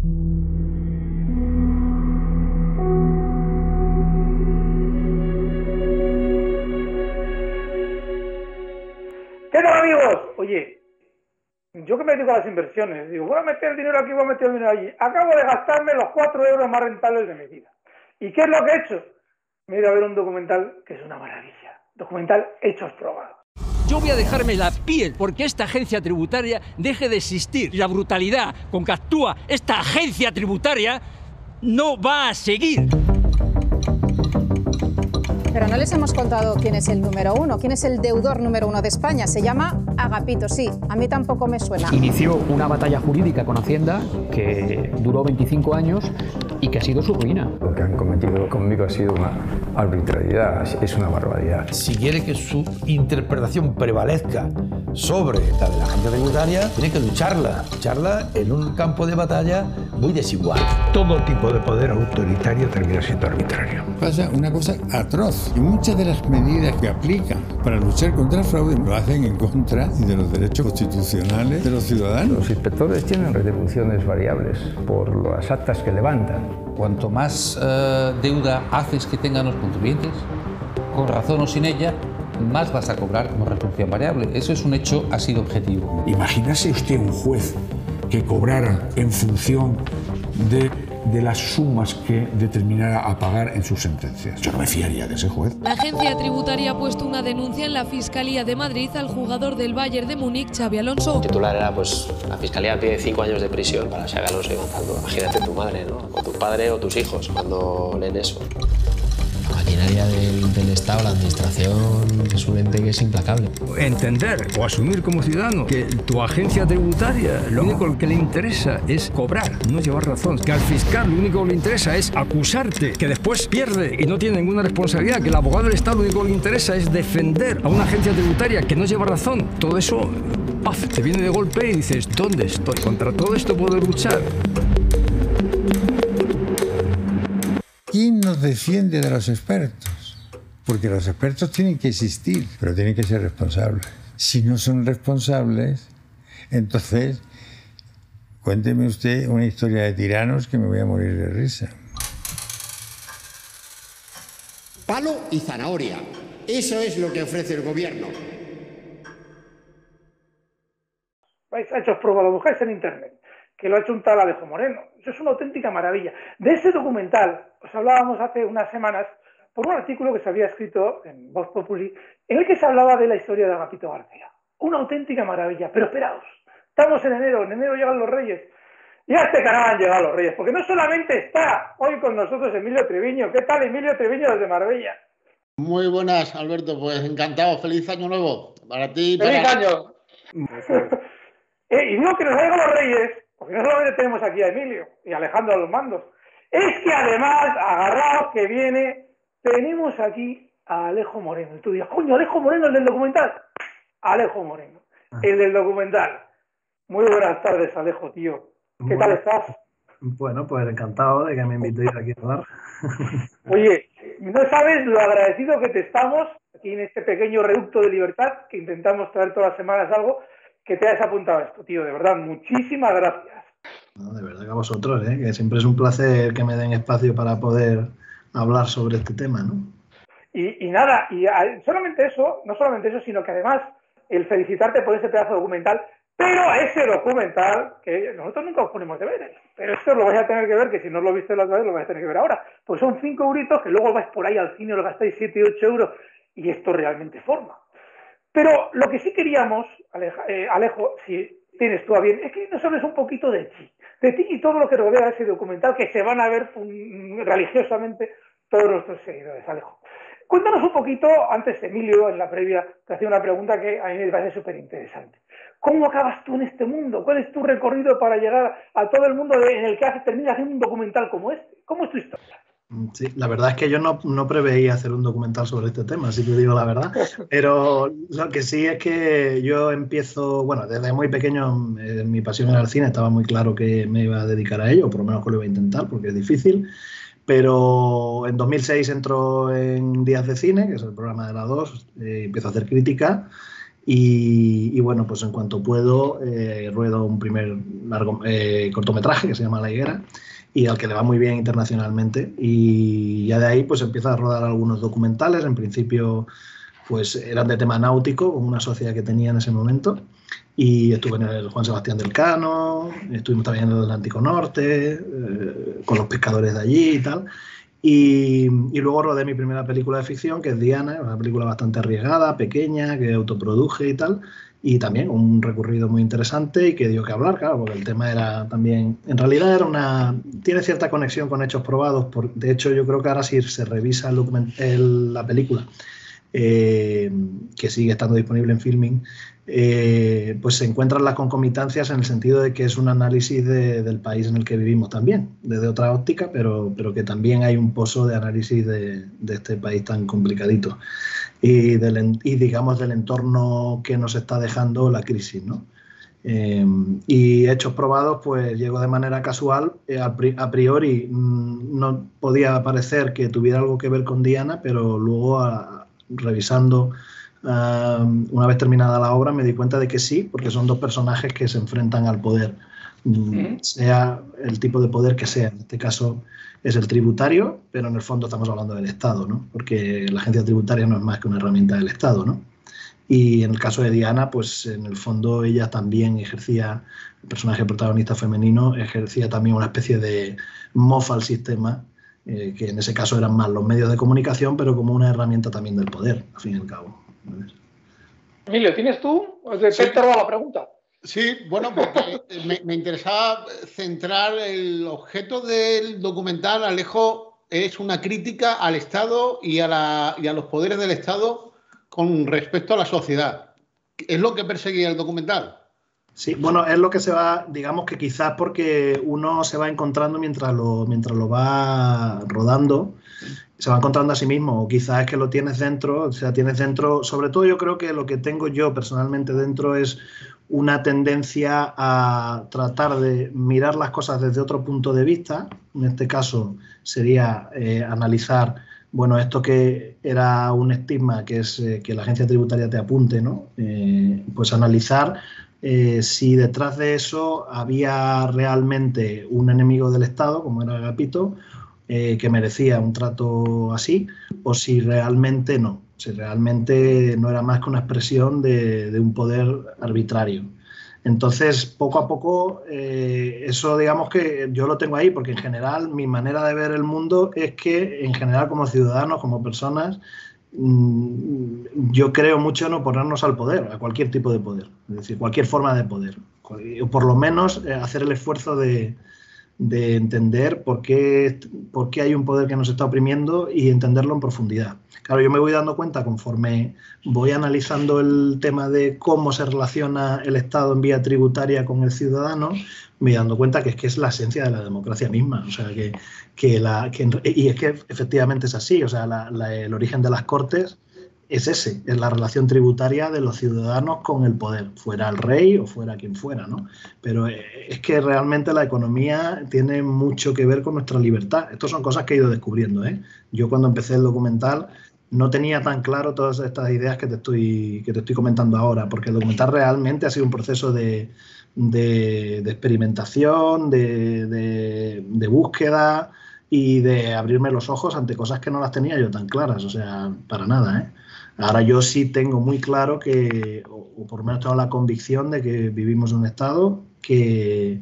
¿Qué tal, amigos? Oye, yo que me dedico a las inversiones, digo, voy a meter el dinero aquí, voy a meter el dinero allí. Acabo de gastarme los 4 euros más rentables de mi vida. ¿Y qué es lo que he hecho? Me he ido a ver un documental que es una maravilla. Documental Hechos Probados. Yo voy a dejarme la piel porque esta agencia tributaria deje de existir. Y la brutalidad con que actúa esta agencia tributaria no va a seguir. Pero no les hemos contado quién es el número uno, quién es el deudor número uno de España. Se llama Agapito, sí, a mí tampoco me suena. Inició una batalla jurídica con Hacienda que duró 25 años y que ha sido su ruina. Lo que han cometido conmigo ha sido una arbitrariedad, es una barbaridad. Si quiere que su interpretación prevalezca sobre la de la agencia tributaria, tiene que lucharla en un campo de batalla muy desigual. Todo tipo de poder autoritario termina siendo arbitrario. Pasa una cosa atroz. Y muchas de las medidas que aplican para luchar contra el fraude lo hacen en contra de los derechos constitucionales de los ciudadanos. Los inspectores tienen retribuciones variables por las actas que levantan. Cuanto más deuda haces que tengan los contribuyentes, con razón o sin ella, más vas a cobrar como retribución variable. Eso es un hecho así de objetivo. Imagínase usted un juez que cobrara en función de las sumas que determinara a pagar en sus sentencias. Yo no me fiaría de ese juez. La agencia tributaria ha puesto una denuncia en la Fiscalía de Madrid al jugador del Bayern de Múnich, Xabi Alonso. El titular era, la Fiscalía pide 5 años de prisión para Xabi Alonso y Gonzalo. Imagínate tu madre, ¿no? O tu padre o tus hijos cuando leen eso. La maquinaria del Estado, la administración, es un ente que es implacable. Entender o asumir como ciudadano que tu agencia tributaria lo único que le interesa es cobrar, no llevar razón. Que al fiscal lo único que le interesa es acusarte, que después pierde y no tiene ninguna responsabilidad. Que el abogado del Estado lo único que le interesa es defender a una agencia tributaria que no lleva razón. Todo eso, ¡paf!, te viene de golpe y dices, ¿dónde estoy? Contra todo esto puedo luchar. ¿Quién nos defiende de los expertos? Porque los expertos tienen que existir, pero tienen que ser responsables. Si no son responsables, entonces cuénteme usted una historia de tiranos que me voy a morir de risa. Palo y zanahoria. Eso es lo que ofrece el gobierno. Vais a Hechos Probados, lo buscáis en internet, que lo ha hecho un tal Alejo Moreno. Eso es una auténtica maravilla. De ese documental os hablábamos hace unas semanas por un artículo que se había escrito en Vox Populi, en el que se hablaba de la historia de Agapito García. Una auténtica maravilla. Pero esperaos, estamos en enero llegan los Reyes. Y a este canal han llegado los Reyes, porque no solamente está hoy con nosotros Emilio Treviño. ¿Qué tal, Emilio Treviño, desde Marbella? Muy buenas, Alberto, pues encantado. Feliz año nuevo para ti y para... ¡Feliz año! Y digo que nos ha llegado los Reyes, porque no solamente tenemos aquí a Emilio y a Alejandro a los mandos, es que además, agarraos que viene, tenemos aquí a Alejo Moreno. Y tú dirás, coño, Alejo Moreno, el del documental. Alejo Moreno, el del documental. Muy buenas tardes, Alejo, tío. ¿Qué tal estás? Bueno, pues encantado de que me invitéis aquí a hablar. Oye, no sabes lo agradecido que te estamos aquí en este pequeño reducto de libertad que intentamos traer todas las semanas algo, que te hayas apuntado a esto, tío. De verdad, muchísimas gracias. No, de verdad que a vosotros, que siempre es un placer que me den espacio para poder hablar sobre este tema, ¿no? Y nada, solamente eso, no solamente eso, sino que además el felicitarte por ese pedazo de documental, pero a ese documental, que nosotros nunca os ponemos deberes, pero esto lo vais a tener que ver, que si no lo viste la otra vez, lo vais a tener que ver ahora. Pues son 5 euritos que luego vais por ahí al cine, lo gastáis 7 y 8 euros, y esto realmente forma. Pero lo que sí queríamos, Alejo, si tienes tú a bien, es que nos hables un poquito de ti y todo lo que rodea ese documental, que se van a ver religiosamente todos nuestros seguidores, Alejo. Cuéntanos un poquito, antes Emilio, en la previa, te hacía una pregunta que a mí me parece súper interesante. ¿Cómo acabas tú en este mundo? ¿Cuál es tu recorrido para llegar a todo el mundo en el que terminas haciendo un documental como este? ¿Cómo es tu historia? Sí, la verdad es que yo no preveía hacer un documental sobre este tema, si te digo la verdad. Pero lo que sí es que yo empiezo, bueno, desde muy pequeño mi pasión era el cine, estaba muy claro que me iba a dedicar a ello, o por lo menos que lo iba a intentar, porque es difícil. Pero en 2006 entro en Días de Cine, que es el programa de la 2, empiezo a hacer crítica Y bueno, pues en cuanto puedo, ruedo un primer cortometraje que se llama La Higuera, y al que le va muy bien internacionalmente, y ya de ahí pues empieza a rodar algunos documentales. En principio pues eran de tema náutico, con una sociedad que tenía en ese momento, y estuve en el Juan Sebastián del Cano, estuvimos también en el Atlántico Norte, con los pescadores de allí y tal, y luego rodé mi primera película de ficción, que es Diana, una película bastante arriesgada, pequeña, que autoproduje y tal, y también un recorrido muy interesante y que dio que hablar, claro, porque el tema era también, en realidad tiene cierta conexión con hechos probados. De hecho, yo creo que ahora si se revisa la película, que sigue estando disponible en Filmin, pues se encuentran las concomitancias en el sentido de que es un análisis del país en el que vivimos también, desde otra óptica, pero que también hay un pozo de análisis de este país tan complicadito y digamos del entorno que nos está dejando la crisis, ¿no? Y hechos probados, pues llegó de manera casual. A priori no podía parecer que tuviera algo que ver con Diana, pero luego revisando una vez terminada la obra me di cuenta de que sí, porque son dos personajes que se enfrentan al poder, sea el tipo de poder que sea. En este caso es el tributario, pero en el fondo estamos hablando del Estado, ¿no? Porque la agencia tributaria no es más que una herramienta del Estado, ¿no? Y en el caso de Diana, pues en el fondo ella también ejercía, el personaje protagonista femenino, ejercía también una especie de mofa al sistema, que en ese caso eran más los medios de comunicación, pero como una herramienta también del poder, al fin y al cabo. Emilio, ¿tienes tú? Te he robado la pregunta. Sí, bueno, porque me interesaba centrar el objeto del documental, Alejo, es una crítica al Estado y a los poderes del Estado con respecto a la sociedad. ¿Es lo que perseguía el documental? Sí, bueno, es lo que se va, digamos que quizás porque uno se va encontrando mientras lo va rodando, se va encontrando a sí mismo, o quizás es que lo tienes dentro, o sea, tienes dentro, sobre todo yo creo que lo que tengo yo personalmente dentro es una tendencia a tratar de mirar las cosas desde otro punto de vista. En este caso sería analizar, bueno, esto que era un estigma, que es que la agencia tributaria te apunte, ¿no? Pues analizar si detrás de eso había realmente un enemigo del Estado, como era Agapito, que merecía un trato así, o si realmente no, si realmente no era más que una expresión de un poder arbitrario. Entonces, poco a poco, eso digamos que yo lo tengo ahí, porque en general mi manera de ver el mundo es que, en general, como ciudadanos, como personas, yo creo mucho en oponernos al poder, a cualquier tipo de poder, es decir, cualquier forma de poder, o por lo menos hacer el esfuerzo de entender por qué hay un poder que nos está oprimiendo y entenderlo en profundidad. Claro, yo me voy dando cuenta conforme voy analizando el tema de cómo se relaciona el Estado en vía tributaria con el ciudadano, me voy dando cuenta que es que es la esencia de la democracia misma. O sea, y es que efectivamente es así. O sea, el origen de las Cortes es ese, es la relación tributaria de los ciudadanos con el poder, fuera el rey o fuera quien fuera, ¿no? Pero es que realmente la economía tiene mucho que ver con nuestra libertad. Estas son cosas que he ido descubriendo, ¿eh? Yo cuando empecé el documental no tenía tan claro todas estas ideas que te estoy comentando ahora, porque el documental realmente ha sido un proceso de experimentación, de búsqueda y de abrirme los ojos ante cosas que no las tenía yo tan claras, o sea, para nada, ¿eh? Ahora yo sí tengo muy claro que, o por lo menos tengo la convicción de que vivimos en un Estado que,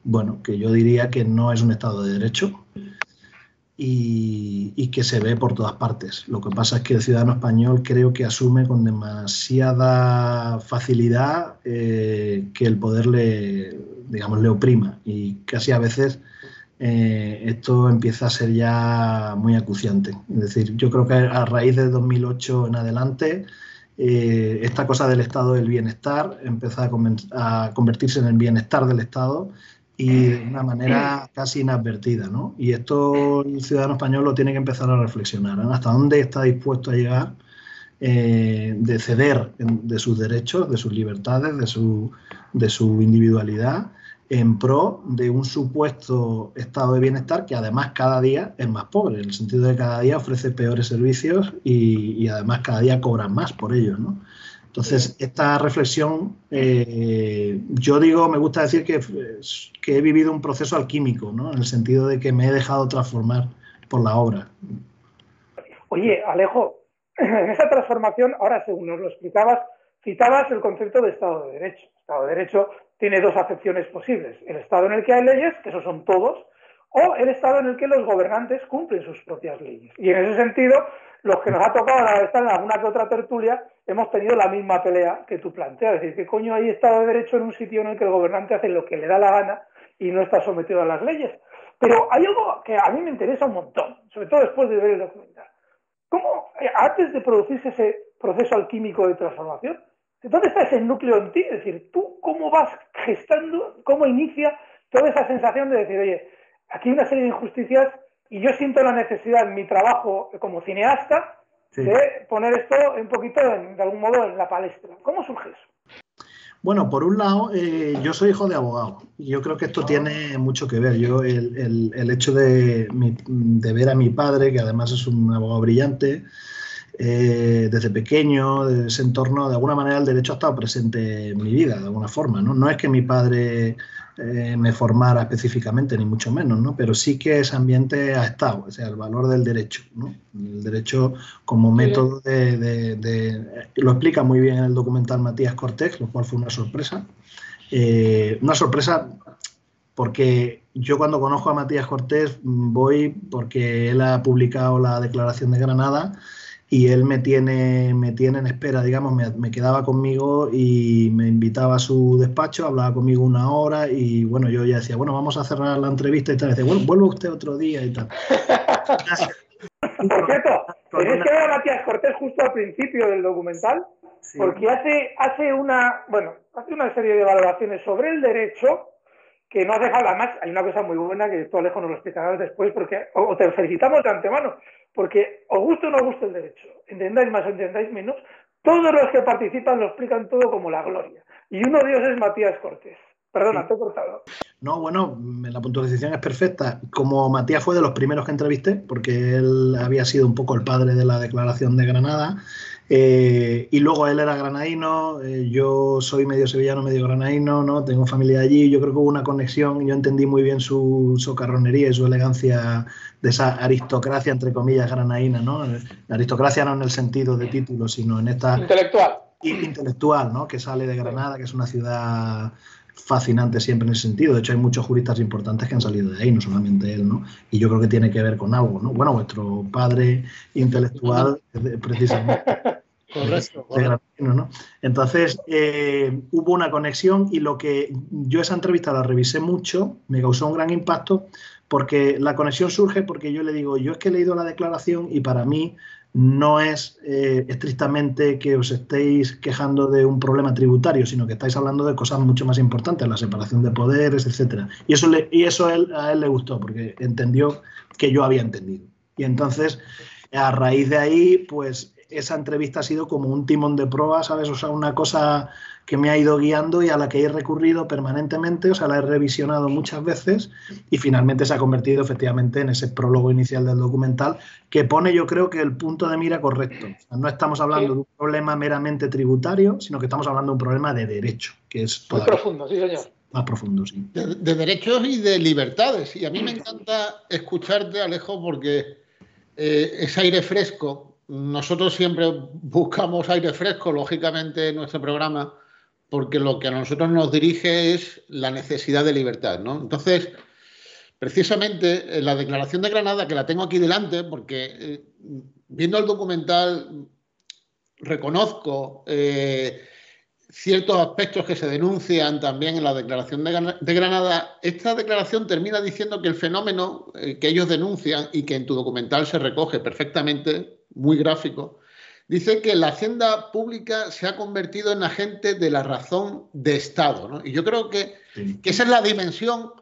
bueno, que yo diría que no es un Estado de derecho y que se ve por todas partes. Lo que pasa es que el ciudadano español creo que asume con demasiada facilidad que el poder le oprima, y casi a veces esto empieza a ser ya muy acuciante. Es decir, yo creo que a raíz de 2008 en adelante, esta cosa del estado del bienestar empezó a convertirse en el bienestar del Estado, y de una manera casi inadvertida, ¿no? Y esto el ciudadano español lo tiene que empezar a reflexionar, ¿no? Hasta dónde está dispuesto a llegar, de ceder de sus derechos, de sus libertades, de su individualidad, en pro de un supuesto estado de bienestar que además cada día es más pobre, en el sentido de que cada día ofrece peores servicios y además cada día cobran más por ellos, ¿no? Entonces, esta reflexión, yo digo, me gusta decir que he vivido un proceso alquímico, ¿no? En el sentido de que me he dejado transformar por la obra. Oye, Alejo, en esa transformación, ahora según nos lo explicabas, citabas el concepto de Estado de Derecho. El Estado de Derecho tiene dos acepciones posibles. El Estado en el que hay leyes, que esos son todos, o el Estado en el que los gobernantes cumplen sus propias leyes. Y en ese sentido, los que nos ha tocado estar en alguna que otra tertulia, hemos tenido la misma pelea que tú planteas. Es decir, ¿qué coño hay Estado de Derecho en un sitio en el que el gobernante hace lo que le da la gana y no está sometido a las leyes? Pero hay algo que a mí me interesa un montón, sobre todo después de ver el documental. ¿Cómo, antes de producirse ese proceso alquímico de transformación, ¿dónde está ese núcleo en ti? Es decir, ¿tú cómo vas gestando, cómo inicia toda esa sensación de decir, oye, aquí hay una serie de injusticias y yo siento la necesidad en mi trabajo como cineasta de poner esto un poquito, de algún modo, en la palestra? ¿Cómo surge eso? Bueno, por un lado, yo soy hijo de abogado y yo creo que esto tiene mucho que ver. Yo el hecho de ver a mi padre, que además es un abogado brillante, desde pequeño, de ese entorno, de alguna manera el derecho ha estado presente en mi vida, de alguna forma, ¿no? No es que mi padre me formara específicamente, ni mucho menos, ¿no? Pero sí que ese ambiente ha estado, o sea, el valor del derecho, ¿no? El derecho como método lo explica muy bien en el documental Matías Cortés, lo cual fue una sorpresa. Una sorpresa porque yo cuando conozco a Matías Cortés voy porque él ha publicado la Declaración de Granada y él me tiene en espera, digamos, me quedaba conmigo y me invitaba a su despacho, hablaba conmigo una hora y bueno, yo ya decía, bueno, vamos a cerrar la entrevista y tal. Y decía, bueno, vuelve usted otro día y tal. Por cierto, tenéis que ver a Matías Cortés justo al principio del documental, porque hace una serie de valoraciones sobre el derecho que no hace falta más. Hay una cosa muy buena que tú, Alejo, nos lo explicarás después, porque o te felicitamos de antemano, porque os guste o no os guste el derecho, entendáis más o entendáis menos, todos los que participan lo explican todo como la gloria. Y uno de ellos es Matías Cortés. Perdona, te he cortado. No, bueno, la puntualización es perfecta. Como Matías fue de los primeros que entrevisté, porque él había sido un poco el padre de la Declaración de Granada, y luego él era granadino, yo soy medio sevillano, medio granadino, ¿no? Tengo familia allí, yo creo que hubo una conexión, yo entendí muy bien su socarronería y su elegancia de esa aristocracia, entre comillas, granadina, ¿no? La aristocracia no en el sentido de título, sino en esta... Intelectual, ¿no? Que sale de Granada, que es una ciudad fascinante siempre en ese sentido. De hecho, hay muchos juristas importantes que han salido de ahí, no solamente él, ¿no? Y yo creo que tiene que ver con algo, ¿no? Bueno, vuestro padre intelectual, precisamente. Correcto. ¿no? Entonces, hubo una conexión y lo que yo esa entrevista la revisé mucho, me causó un gran impacto porque la conexión surge porque yo le digo, yo es que he leído la declaración y para mí no es estrictamente que os estéis quejando de un problema tributario, sino que estáis hablando de cosas mucho más importantes, la separación de poderes, etcétera. Y eso a él le gustó, porque entendió que yo había entendido. Y entonces, a raíz de ahí, pues esa entrevista ha sido como un timón de proa, ¿sabes? O sea, una cosa que me ha ido guiando y a la que he recurrido permanentemente, o sea, la he revisionado muchas veces y finalmente se ha convertido efectivamente en ese prólogo inicial del documental que pone, yo creo, que el punto de mira correcto. O sea, no estamos hablando de un problema meramente tributario, sino que estamos hablando de un problema de derecho, que es muy profundo, sí, señor. Más profundo, sí. De derechos y de libertades. Y a mí me encanta escucharte, Alejo, porque es aire fresco. Nosotros siempre buscamos aire fresco, lógicamente, en nuestro programa, porque lo que a nosotros nos dirige es la necesidad de libertad, ¿no? Entonces, precisamente, la Declaración de Granada, que la tengo aquí delante, porque viendo el documental reconozco ciertos aspectos que se denuncian también en la Declaración de Granada. Esta declaración termina diciendo que el fenómeno que ellos denuncian y que en tu documental se recoge perfectamente, muy gráfico, dice que la hacienda pública se ha convertido en agente de la razón de Estado, ¿no? Y yo creo que esa es la dimensión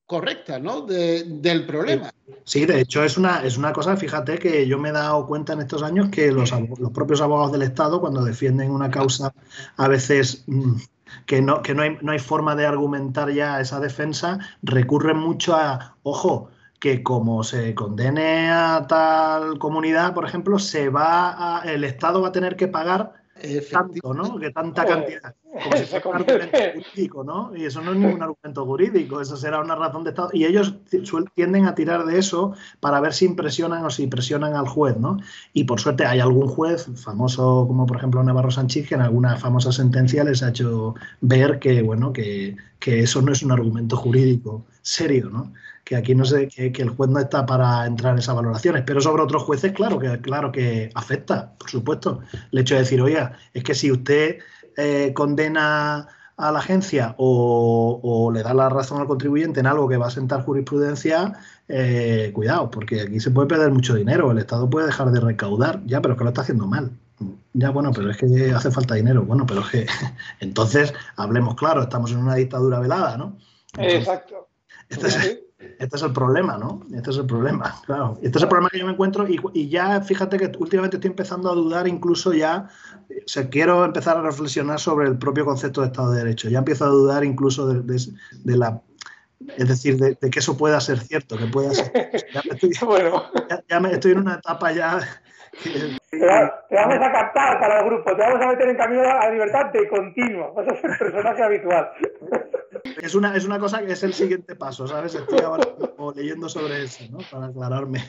correcta, ¿no? del problema. Sí, de hecho es una cosa, fíjate, que yo me he dado cuenta en estos años que los propios abogados del Estado, cuando defienden una causa, a veces que no hay forma de argumentar ya esa defensa, recurren mucho a, ojo, que como se condene a tal comunidad, por ejemplo, el Estado va a tener que pagar tanto, ¿no? Que tanta cantidad. Como si fuera un argumento jurídico, ¿no? Y eso no es ningún argumento jurídico, eso será una razón de Estado. Y ellos tienden a tirar de eso para ver si impresionan o si presionan al juez, ¿no? Y por suerte hay algún juez famoso, como por ejemplo Navarro Sanchís, que en alguna famosa sentencia les ha hecho ver que, bueno, que eso no es un argumento jurídico serio, ¿no? Que aquí no sé, que el juez no está para entrar en esas valoraciones, pero sobre otros jueces, claro que afecta, por supuesto. El hecho de decir, oiga, es que si usted condena a la agencia o le da la razón al contribuyente en algo que va a sentar jurisprudencia, cuidado, porque aquí se puede perder mucho dinero, el Estado puede dejar de recaudar, ya, pero es que lo está haciendo mal. Ya, bueno, pero es que hace falta dinero. Bueno, pero es que entonces, hablemos claro, estamos en una dictadura velada, ¿no? Entonces, exacto. Este es el problema, ¿no? Este es el problema, claro. Este es el problema que yo me encuentro y ya, fíjate que últimamente estoy empezando a dudar incluso ya, o sea, quiero empezar a reflexionar sobre el propio concepto de Estado de Derecho. Ya empiezo a dudar incluso de la... Es decir, de que eso pueda ser cierto, que pueda ser... Ya estoy en una etapa ya... Te vamos a captar para el grupo, te vamos a meter en camino a la libertad de continuo, vas a ser personaje habitual. Es una cosa que es el siguiente paso, ¿sabes? Estoy ahora leyendo sobre eso, ¿no? Para aclararme.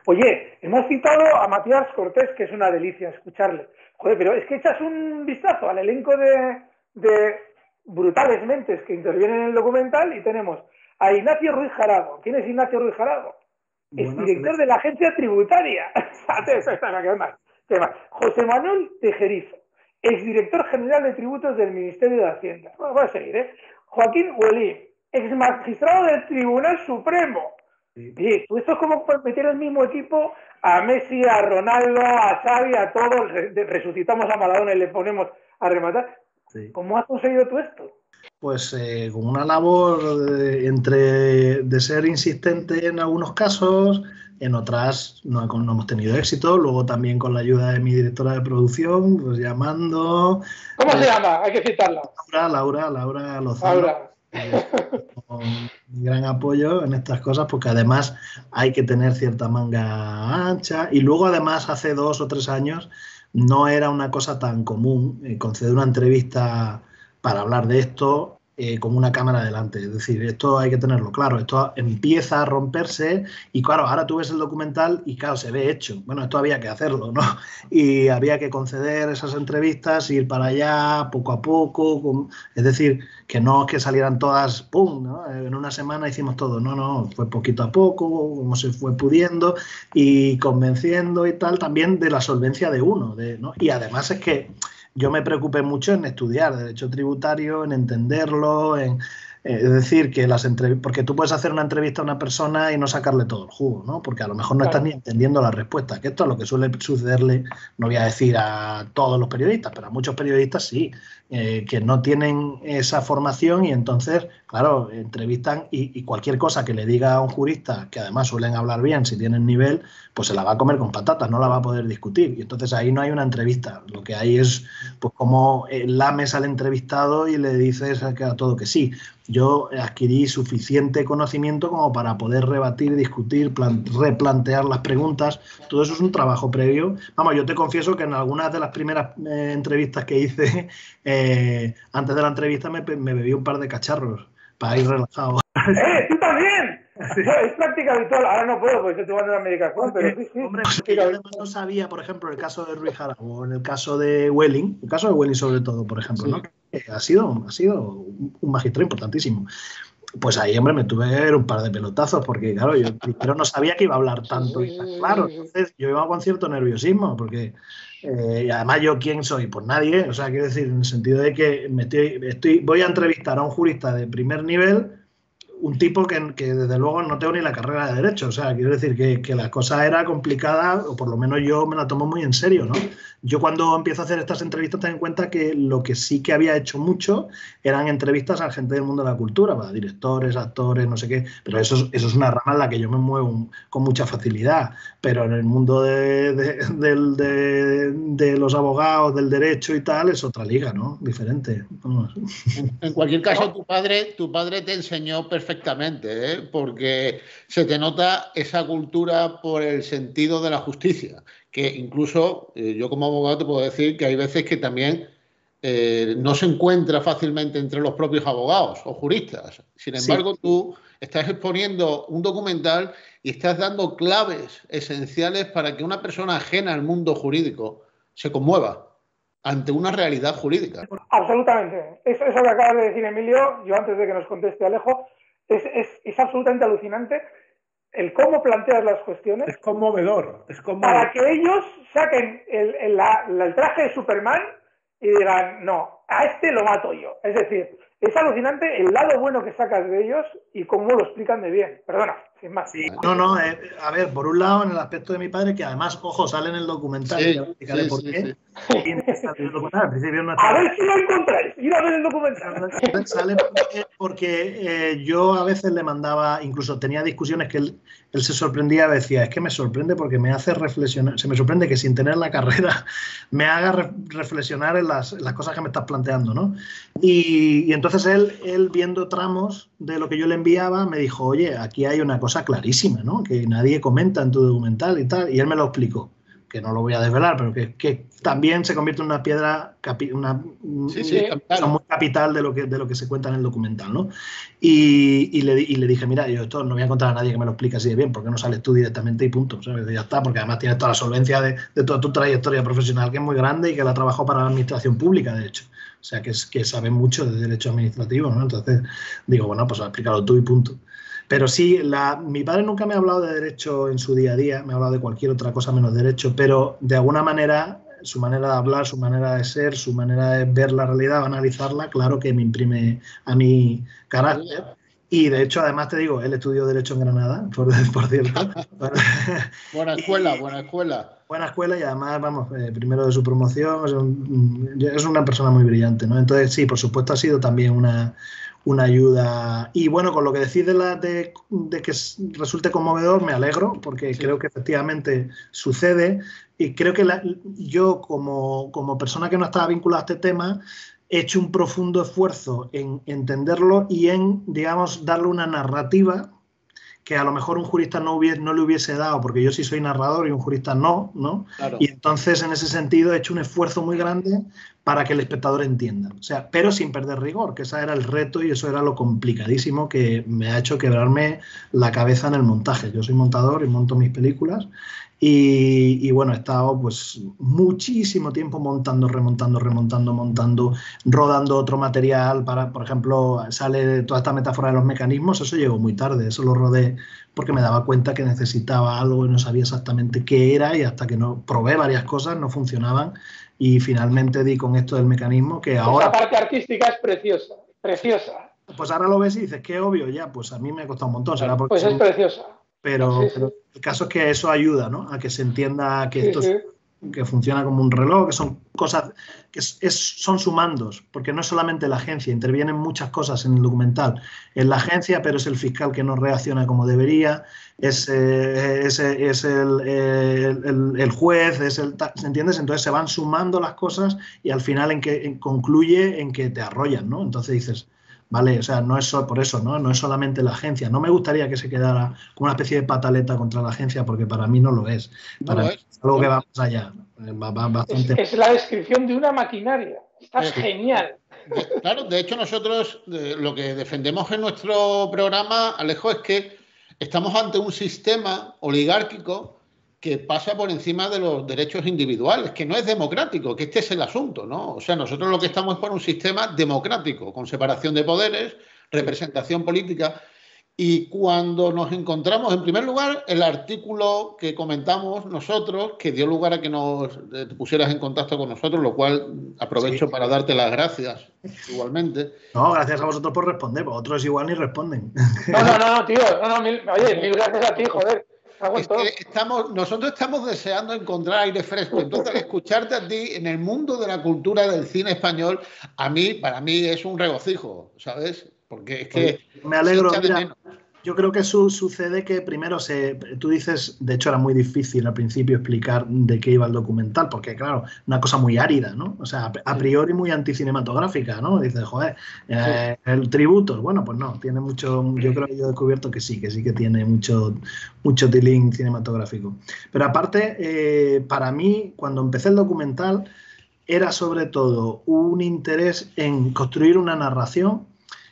Oye, hemos citado a Matías Cortés, que es una delicia escucharle. Joder, pero es que echas un vistazo al elenco de brutales mentes que intervienen en el documental y tenemos a Ignacio Ruiz Jarago. ¿Quién es Ignacio Ruiz Jarago? Es director de la agencia tributaria. ¿Qué más? José Manuel Tejerizo, exdirector general de tributos del Ministerio de Hacienda. Bueno, voy a seguir, ¿eh? Joaquín Huelín, exmagistrado del Tribunal Supremo. Sí, esto es como meter el mismo equipo a Messi, a Ronaldo, a Xavi, a todos, resucitamos a Maradona y le ponemos a rematar. Sí. ¿Cómo has conseguido tú esto? Pues con una labor de ser insistente en algunos casos, en otras no hemos tenido éxito, luego también con la ayuda de mi directora de producción, pues llamando... ¿Cómo se llama? Hay que citarla. Laura Lozano. Con gran apoyo en estas cosas, porque además hay que tener cierta manga ancha, y luego además hace 2 o 3 años no era una cosa tan común conceder una entrevista para hablar de esto con una cámara delante. Es decir, esto hay que tenerlo claro. Esto empieza a romperse y claro, ahora tú ves el documental y claro, se ve hecho. Bueno, esto había que hacerlo, ¿no? Y había que conceder esas entrevistas, ir para allá poco a poco. Es decir, que no es que salieran todas, ¡pum!, ¿no? En una semana hicimos todo. No, fue poquito a poco, como se fue pudiendo y convenciendo y tal, también de la solvencia de uno, ¿no? Y además es que yo me preocupé mucho en estudiar derecho tributario, en entenderlo, es decir, que porque tú puedes hacer una entrevista a una persona y no sacarle todo el jugo, ¿no? Porque a lo mejor no estás ni entendiendo la respuesta, que esto es lo que suele sucederle, no voy a decir a todos los periodistas, pero a muchos periodistas sí, que no tienen esa formación y entonces, claro, entrevistan y cualquier cosa que le diga a un jurista, que además suelen hablar bien si tienen nivel, pues se la va a comer con patatas, no la va a poder discutir. Y entonces ahí no hay una entrevista, lo que hay es pues como lames al entrevistado y le dices a todo que sí. Yo adquirí suficiente conocimiento como para poder rebatir, discutir, replantear las preguntas. Todo eso es un trabajo previo. Vamos, yo te confieso que en algunas de las primeras entrevistas que hice, antes de la entrevista me bebí un par de cacharros para ir relajado. ¡Tú también! Sí. Es práctica habitual. Ahora no puedo porque estoy tomando la medicación, pero sí. Hombre, yo además no sabía, por ejemplo, el caso de Ruiz Jarago, en el caso de Welling, el caso de Welling sobre todo, por ejemplo, ¿no? Ha sido un magistrado importantísimo. Pues ahí, hombre, me tuve que ver un par de pelotazos porque, claro, yo primero no sabía que iba a hablar tanto y tan claro. Entonces yo iba con cierto nerviosismo porque... y además, ¿yo quién soy? Pues nadie. O sea, quiero decir, en el sentido de que voy a entrevistar a un jurista de primer nivel, un tipo que desde luego no tengo ni la carrera de Derecho. O sea, quiero decir que la cosa era complicada, o por lo menos yo me la tomo muy en serio, ¿no? Yo cuando empiezo a hacer estas entrevistas ten en cuenta que lo que sí que había hecho mucho eran entrevistas a gente del mundo de la cultura, para directores, actores, no sé qué, pero eso es una rama en la que yo me muevo con mucha facilidad, pero en el mundo de los abogados, del derecho y tal, es otra liga, ¿no? Diferente. Vamos. En cualquier caso, tu padre te enseñó perfectamente perfectamente, porque se te nota esa cultura por el sentido de la justicia, que incluso yo como abogado te puedo decir que hay veces que también no se encuentra fácilmente entre los propios abogados o juristas. Sin embargo, tú estás exponiendo un documental y estás dando claves esenciales para que una persona ajena al mundo jurídico se conmueva ante una realidad jurídica. Absolutamente. Eso que acabas de decir, Emilio, yo antes de que nos conteste Alejo, es absolutamente alucinante el cómo planteas las cuestiones. Es conmovedor. Para que ellos saquen el traje de Superman y digan, no, a este lo mato yo. Es decir, es alucinante el lado bueno que sacas de ellos y cómo lo explican de bien. Perdona, sin más. Sí. No, a ver, por un lado, en el aspecto de mi padre, que además, ojo, sale en el documental, y explicaré por qué. A ver si lo encontráis, ir a ver el documental. Sale porque yo a veces le mandaba, incluso tenía discusiones que él se sorprendía, decía, es que me sorprende porque me hace reflexionar, se me sorprende que sin tener la carrera me haga reflexionar en las cosas que me estás planteando, ¿no? Y entonces él viendo tramos de lo que yo le enviaba, me dijo, oye, aquí hay una cosa clarísima, ¿no? Que nadie comenta en tu documental y tal, y él me lo explicó, que no lo voy a desvelar, pero que también se convierte en una piedra, son muy capital de lo que se cuenta en el documental, ¿no? Y le dije, mira, yo esto no voy a contar a nadie que me lo explique así de bien, porque no sales tú directamente y punto, ¿sabes? Ya está, porque además tienes toda la solvencia de toda tu trayectoria profesional, que es muy grande y que la trabajó para la administración pública, de hecho. O sea, que sabe mucho de derecho administrativo, ¿no? Entonces, digo, bueno, pues explícalo tú y punto. Pero sí, mi padre nunca me ha hablado de derecho en su día a día, me ha hablado de cualquier otra cosa menos derecho, pero de alguna manera, su manera de hablar, su manera de ser, su manera de ver la realidad, analizarla, claro que me imprime a mi carácter. Y de hecho, además te digo, él estudió Derecho en Granada, por cierto. Buena escuela, buena escuela. Buena escuela y además, vamos, primero de su promoción, es una persona muy brillante, ¿no? Entonces, sí, por supuesto ha sido también una ayuda. Y bueno, con lo que decís de que resulte conmovedor, me alegro, porque creo que efectivamente sucede. Y creo que yo, como persona que no estaba vinculada a este tema, he hecho un profundo esfuerzo en entenderlo y en, digamos, darle una narrativa que a lo mejor un jurista no le hubiese dado, porque yo sí soy narrador y un jurista no, ¿no? Claro. Y entonces, en ese sentido, he hecho un esfuerzo muy grande para que el espectador entienda. O sea, pero sin perder rigor, que ese era el reto y eso era lo complicadísimo que me ha hecho quebrarme la cabeza en el montaje. Yo soy montador y monto mis películas y bueno, he estado pues muchísimo tiempo montando, remontando, rodando otro material para, por ejemplo, sale toda esta metáfora de los mecanismos, eso llegó muy tarde, eso lo rodé porque me daba cuenta que necesitaba algo y no sabía exactamente qué era y hasta que no probé varias cosas no funcionaban y finalmente di con esto del mecanismo que ahora... Esa parte artística es preciosa, preciosa. Pues ahora lo ves y dices, qué obvio, ya, pues a mí me ha costado un montón. ¿Será porque pues es preciosa. Pero el caso es que eso ayuda, ¿no? A que se entienda que esto que funciona como un reloj, que son cosas, que son sumandos, porque no es solamente la agencia, intervienen muchas cosas en el documental. Es la agencia, pero es el fiscal que no reacciona como debería, es el juez, ¿entiendes? Entonces se van sumando las cosas y al final concluye en que te arrollan, ¿no? Entonces dices... Vale, o sea, no es por eso, ¿no? No es solamente la agencia. No me gustaría que se quedara como una especie de pataleta contra la agencia, porque para mí no lo es. Para mí es algo que va más allá. Va bastante... Es la descripción de una maquinaria. Está genial. Claro, de hecho nosotros lo que defendemos en nuestro programa, Alejo, es que estamos ante un sistema oligárquico que pasa por encima de los derechos individuales, que no es democrático, que este es el asunto, ¿no? O sea, nosotros lo que estamos es por un sistema democrático, con separación de poderes, representación política, y cuando nos encontramos, en primer lugar, el artículo que comentamos nosotros, que dio lugar a que te pusieras en contacto con nosotros, lo cual aprovecho para darte las gracias, igualmente. No, gracias a vosotros por responder, vosotros igual ni responden. No, tío, oye, mil gracias a ti, joder. Es que nosotros estamos deseando encontrar aire fresco. Entonces, escucharte a ti en el mundo de la cultura del cine español, para mí es un regocijo, ¿sabes? Porque es que... Me alegro, Yo creo que sucede que primero tú dices, de hecho era muy difícil al principio explicar de qué iba el documental, porque claro, una cosa muy árida, ¿no? O sea, a priori muy anticinematográfica, ¿no? Dices, joder, el tributo, bueno, pues no, tiene mucho, yo creo que yo he descubierto que sí que tiene mucho tilín cinematográfico. Pero aparte, para mí, cuando empecé el documental, era sobre todo un interés en construir una narración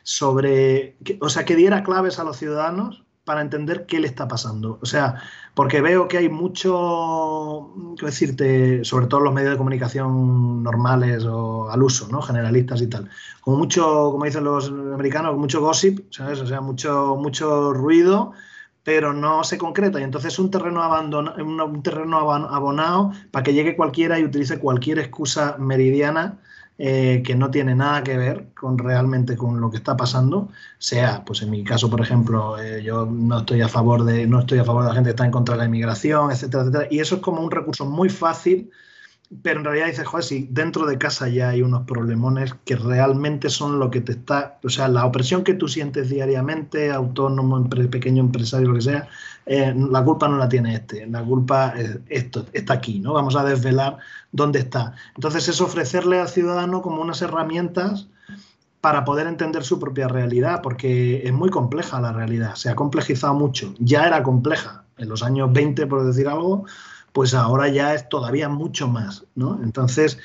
que diera claves a los ciudadanos para entender qué le está pasando. O sea, porque veo que hay mucho, quiero decirte, sobre todo los medios de comunicación normales o al uso, ¿no? Generalistas y tal, como mucho, como dicen los americanos, mucho gossip, ¿sabes? O sea, mucho ruido, pero no se concreta, y entonces es un terreno abonado para que llegue cualquiera y utilice cualquier excusa meridiana que no tiene nada que ver realmente con lo que está pasando, sea, pues en mi caso, por ejemplo, yo no estoy a favor de la gente que está en contra de la inmigración, etcétera, etcétera, y eso es como un recurso muy fácil, pero en realidad dices, joder, si dentro de casa ya hay unos problemones que realmente son lo que te está, o sea, la opresión que tú sientes diariamente, autónomo, pequeño empresario, lo que sea, la culpa no la tiene la culpa está aquí, ¿no? Vamos a desvelar dónde está. Entonces es ofrecerle al ciudadano como unas herramientas para poder entender su propia realidad, porque es muy compleja la realidad, se ha complejizado mucho, ya era compleja en los años 20, por decir algo, pues ahora ya es todavía mucho más, ¿no? Entonces,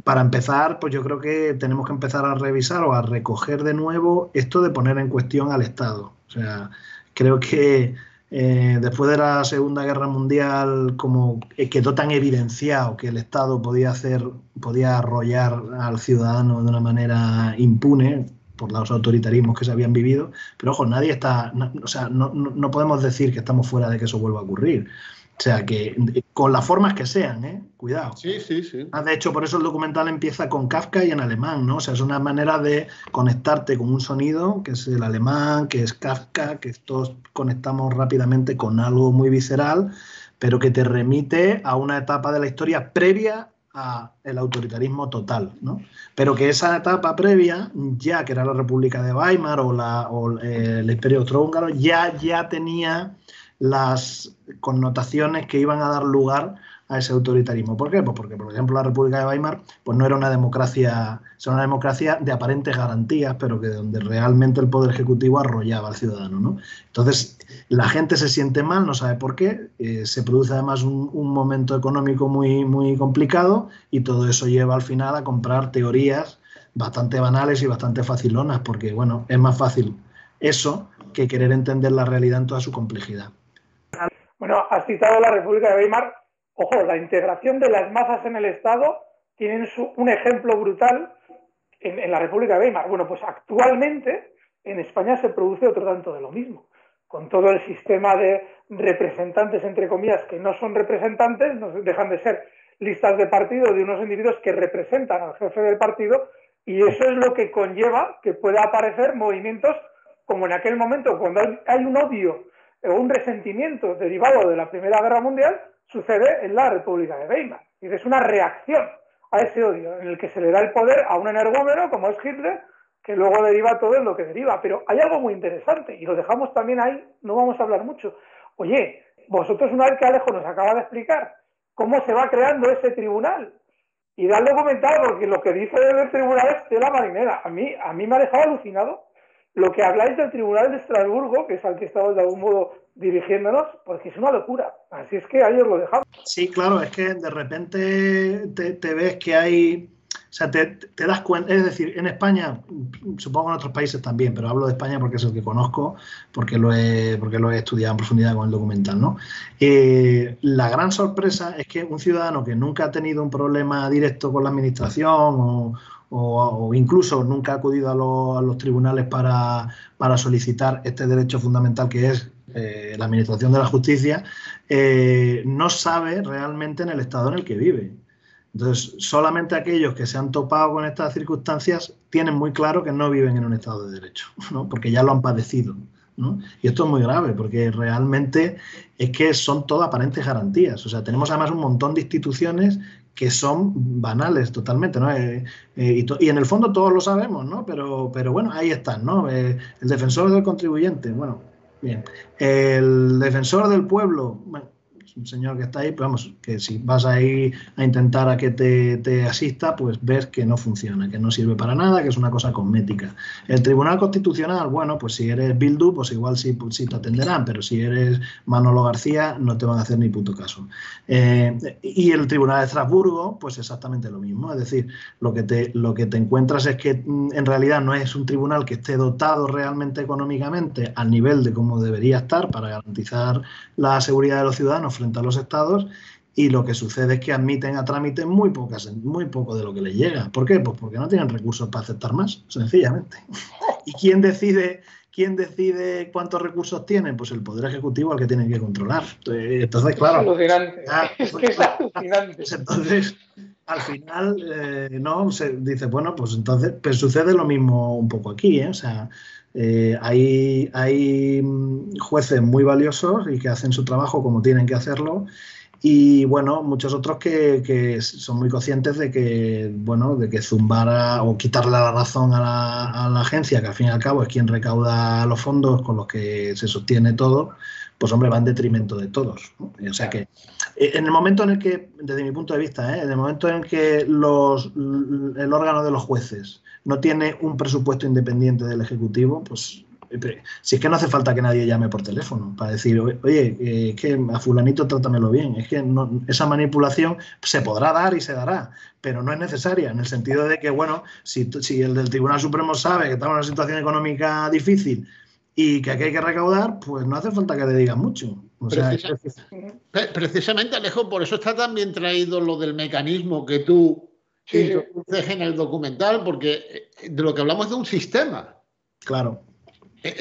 para empezar, pues yo creo que tenemos que empezar a revisar o a recoger de nuevo esto de poner en cuestión al Estado. O sea, creo que después de la Segunda Guerra Mundial, como quedó tan evidenciado que el Estado podía arrollar al ciudadano de una manera impune por los autoritarismos que se habían vivido, pero ojo, no podemos decir que estamos fuera de que eso vuelva a ocurrir. O sea, que con las formas que sean, cuidado. Sí. De hecho, por eso el documental empieza con Kafka y en alemán, ¿no? O sea, es una manera de conectarte con un sonido, que es el alemán, que es Kafka, que todos conectamos rápidamente con algo muy visceral, pero que te remite a una etapa de la historia previa al autoritarismo total, ¿no? Pero que esa etapa previa, ya que era la República de Weimar o el Imperio Austrohúngaro, ya tenía las connotaciones que iban a dar lugar a ese autoritarismo. ¿Por qué? Pues porque, por ejemplo, la República de Weimar pues no era una democracia, era una democracia de aparentes garantías, pero que donde realmente el poder ejecutivo arrollaba al ciudadano, ¿no? Entonces, la gente se siente mal, no sabe por qué, se produce además un momento económico muy, muy complicado, y todo eso lleva al final a comprar teorías bastante banales y bastante facilonas, porque, bueno, es más fácil eso que querer entender la realidad en toda su complejidad. Bueno, has citado la República de Weimar. Ojo, la integración de las masas en el Estado tienen un ejemplo brutal en la República de Weimar. Bueno, pues actualmente en España se produce otro tanto de lo mismo, con todo el sistema de representantes, entre comillas, que no son representantes, no dejan de ser listas de partido de unos individuos que representan al jefe del partido, y eso es lo que conlleva que pueda aparecer movimientos como en aquel momento, cuando hay un odio o un resentimiento derivado de la Primera Guerra Mundial, sucede en la República de Weimar. Y es una reacción a ese odio, en el que se le da el poder a un energúmeno como es Hitler, que luego deriva todo en lo que deriva. Pero hay algo muy interesante, y lo dejamos también ahí, no vamos a hablar mucho. Oye, vosotros, una vez que Alejo nos acaba de explicar cómo se va creando ese tribunal, y da el documental, porque lo que dice del tribunal es tela marinera. A mí me ha dejado alucinado lo que habláis del Tribunal de Estrasburgo, que es al que estamos de algún modo dirigiéndonos, porque es una locura. Así es que ahí os lo dejamos. Sí, claro, es que de repente te ves que hay... O sea, te das cuenta, es decir, en España, supongo en otros países también, pero hablo de España porque es el que conozco, porque lo he estudiado en profundidad con el documental, ¿no? La gran sorpresa es que un ciudadano que nunca ha tenido un problema directo con la administración o incluso nunca ha acudido a los tribunales para solicitar este derecho fundamental que es la administración de la justicia, no sabe realmente en el estado en el que vive. Entonces, solamente aquellos que se han topado con estas circunstancias tienen muy claro que no viven en un estado de derecho, ¿no? Porque ya lo han padecido, ¿no? Y esto es muy grave, porque realmente es que son todas aparentes garantías. O sea, tenemos además un montón de instituciones que son banales totalmente, ¿no? Y en el fondo todos lo sabemos, ¿no? Pero bueno, ahí están, ¿no? El defensor del contribuyente, bueno, Bien. El defensor del pueblo, bueno, es un señor que está ahí, pero vamos, que si vas ahí a intentar a que te asista, pues ves que no funciona, que no sirve para nada, que es una cosa cosmética. El Tribunal Constitucional, bueno, pues si eres Bildu, pues igual sí te atenderán, pero si eres Manolo García, no te van a hacer ni puto caso. Y el Tribunal de Estrasburgo, pues exactamente lo mismo. Es decir, lo que te encuentras es que en realidad no es un tribunal que esté dotado realmente económicamente al nivel de cómo debería estar para garantizar la seguridad de los ciudadanos frente a los estados, y lo que sucede es que admiten a trámite muy poco de lo que les llega. ¿Por qué? Pues porque no tienen recursos para aceptar más, sencillamente. ¿Y quién decide cuántos recursos tienen? Pues el Poder Ejecutivo, al que tienen que controlar. Entonces, claro. Es alucinante. Es que es alucinante. Entonces, al final, no, se dice, bueno, pues entonces pues sucede lo mismo un poco aquí, ¿eh? O sea, hay jueces muy valiosos y que hacen su trabajo como tienen que hacerlo, y bueno, muchos otros que son muy conscientes de que, bueno, de que zumbar o quitarle la razón a la agencia, que al fin y al cabo es quien recauda los fondos con los que se sostiene todo, pues hombre, va en detrimento de todos, ¿no? O sea que en el momento en el que, desde mi punto de vista, en el momento en que el órgano de los jueces no tiene un presupuesto independiente del Ejecutivo, pues si es que no hace falta que nadie llame por teléfono para decir, oye, es que a fulanito trátamelo bien, es que no, esa manipulación se podrá dar y se dará, pero no es necesaria, en el sentido de que, bueno, si el del Tribunal Supremo sabe que estamos en una situación económica difícil y que aquí hay que recaudar, pues no hace falta que le digan mucho. O sea, precisamente, Alejo, por eso está tan bien traído lo del mecanismo que tú introduces en el documental, porque de lo que hablamos es de un sistema. Claro.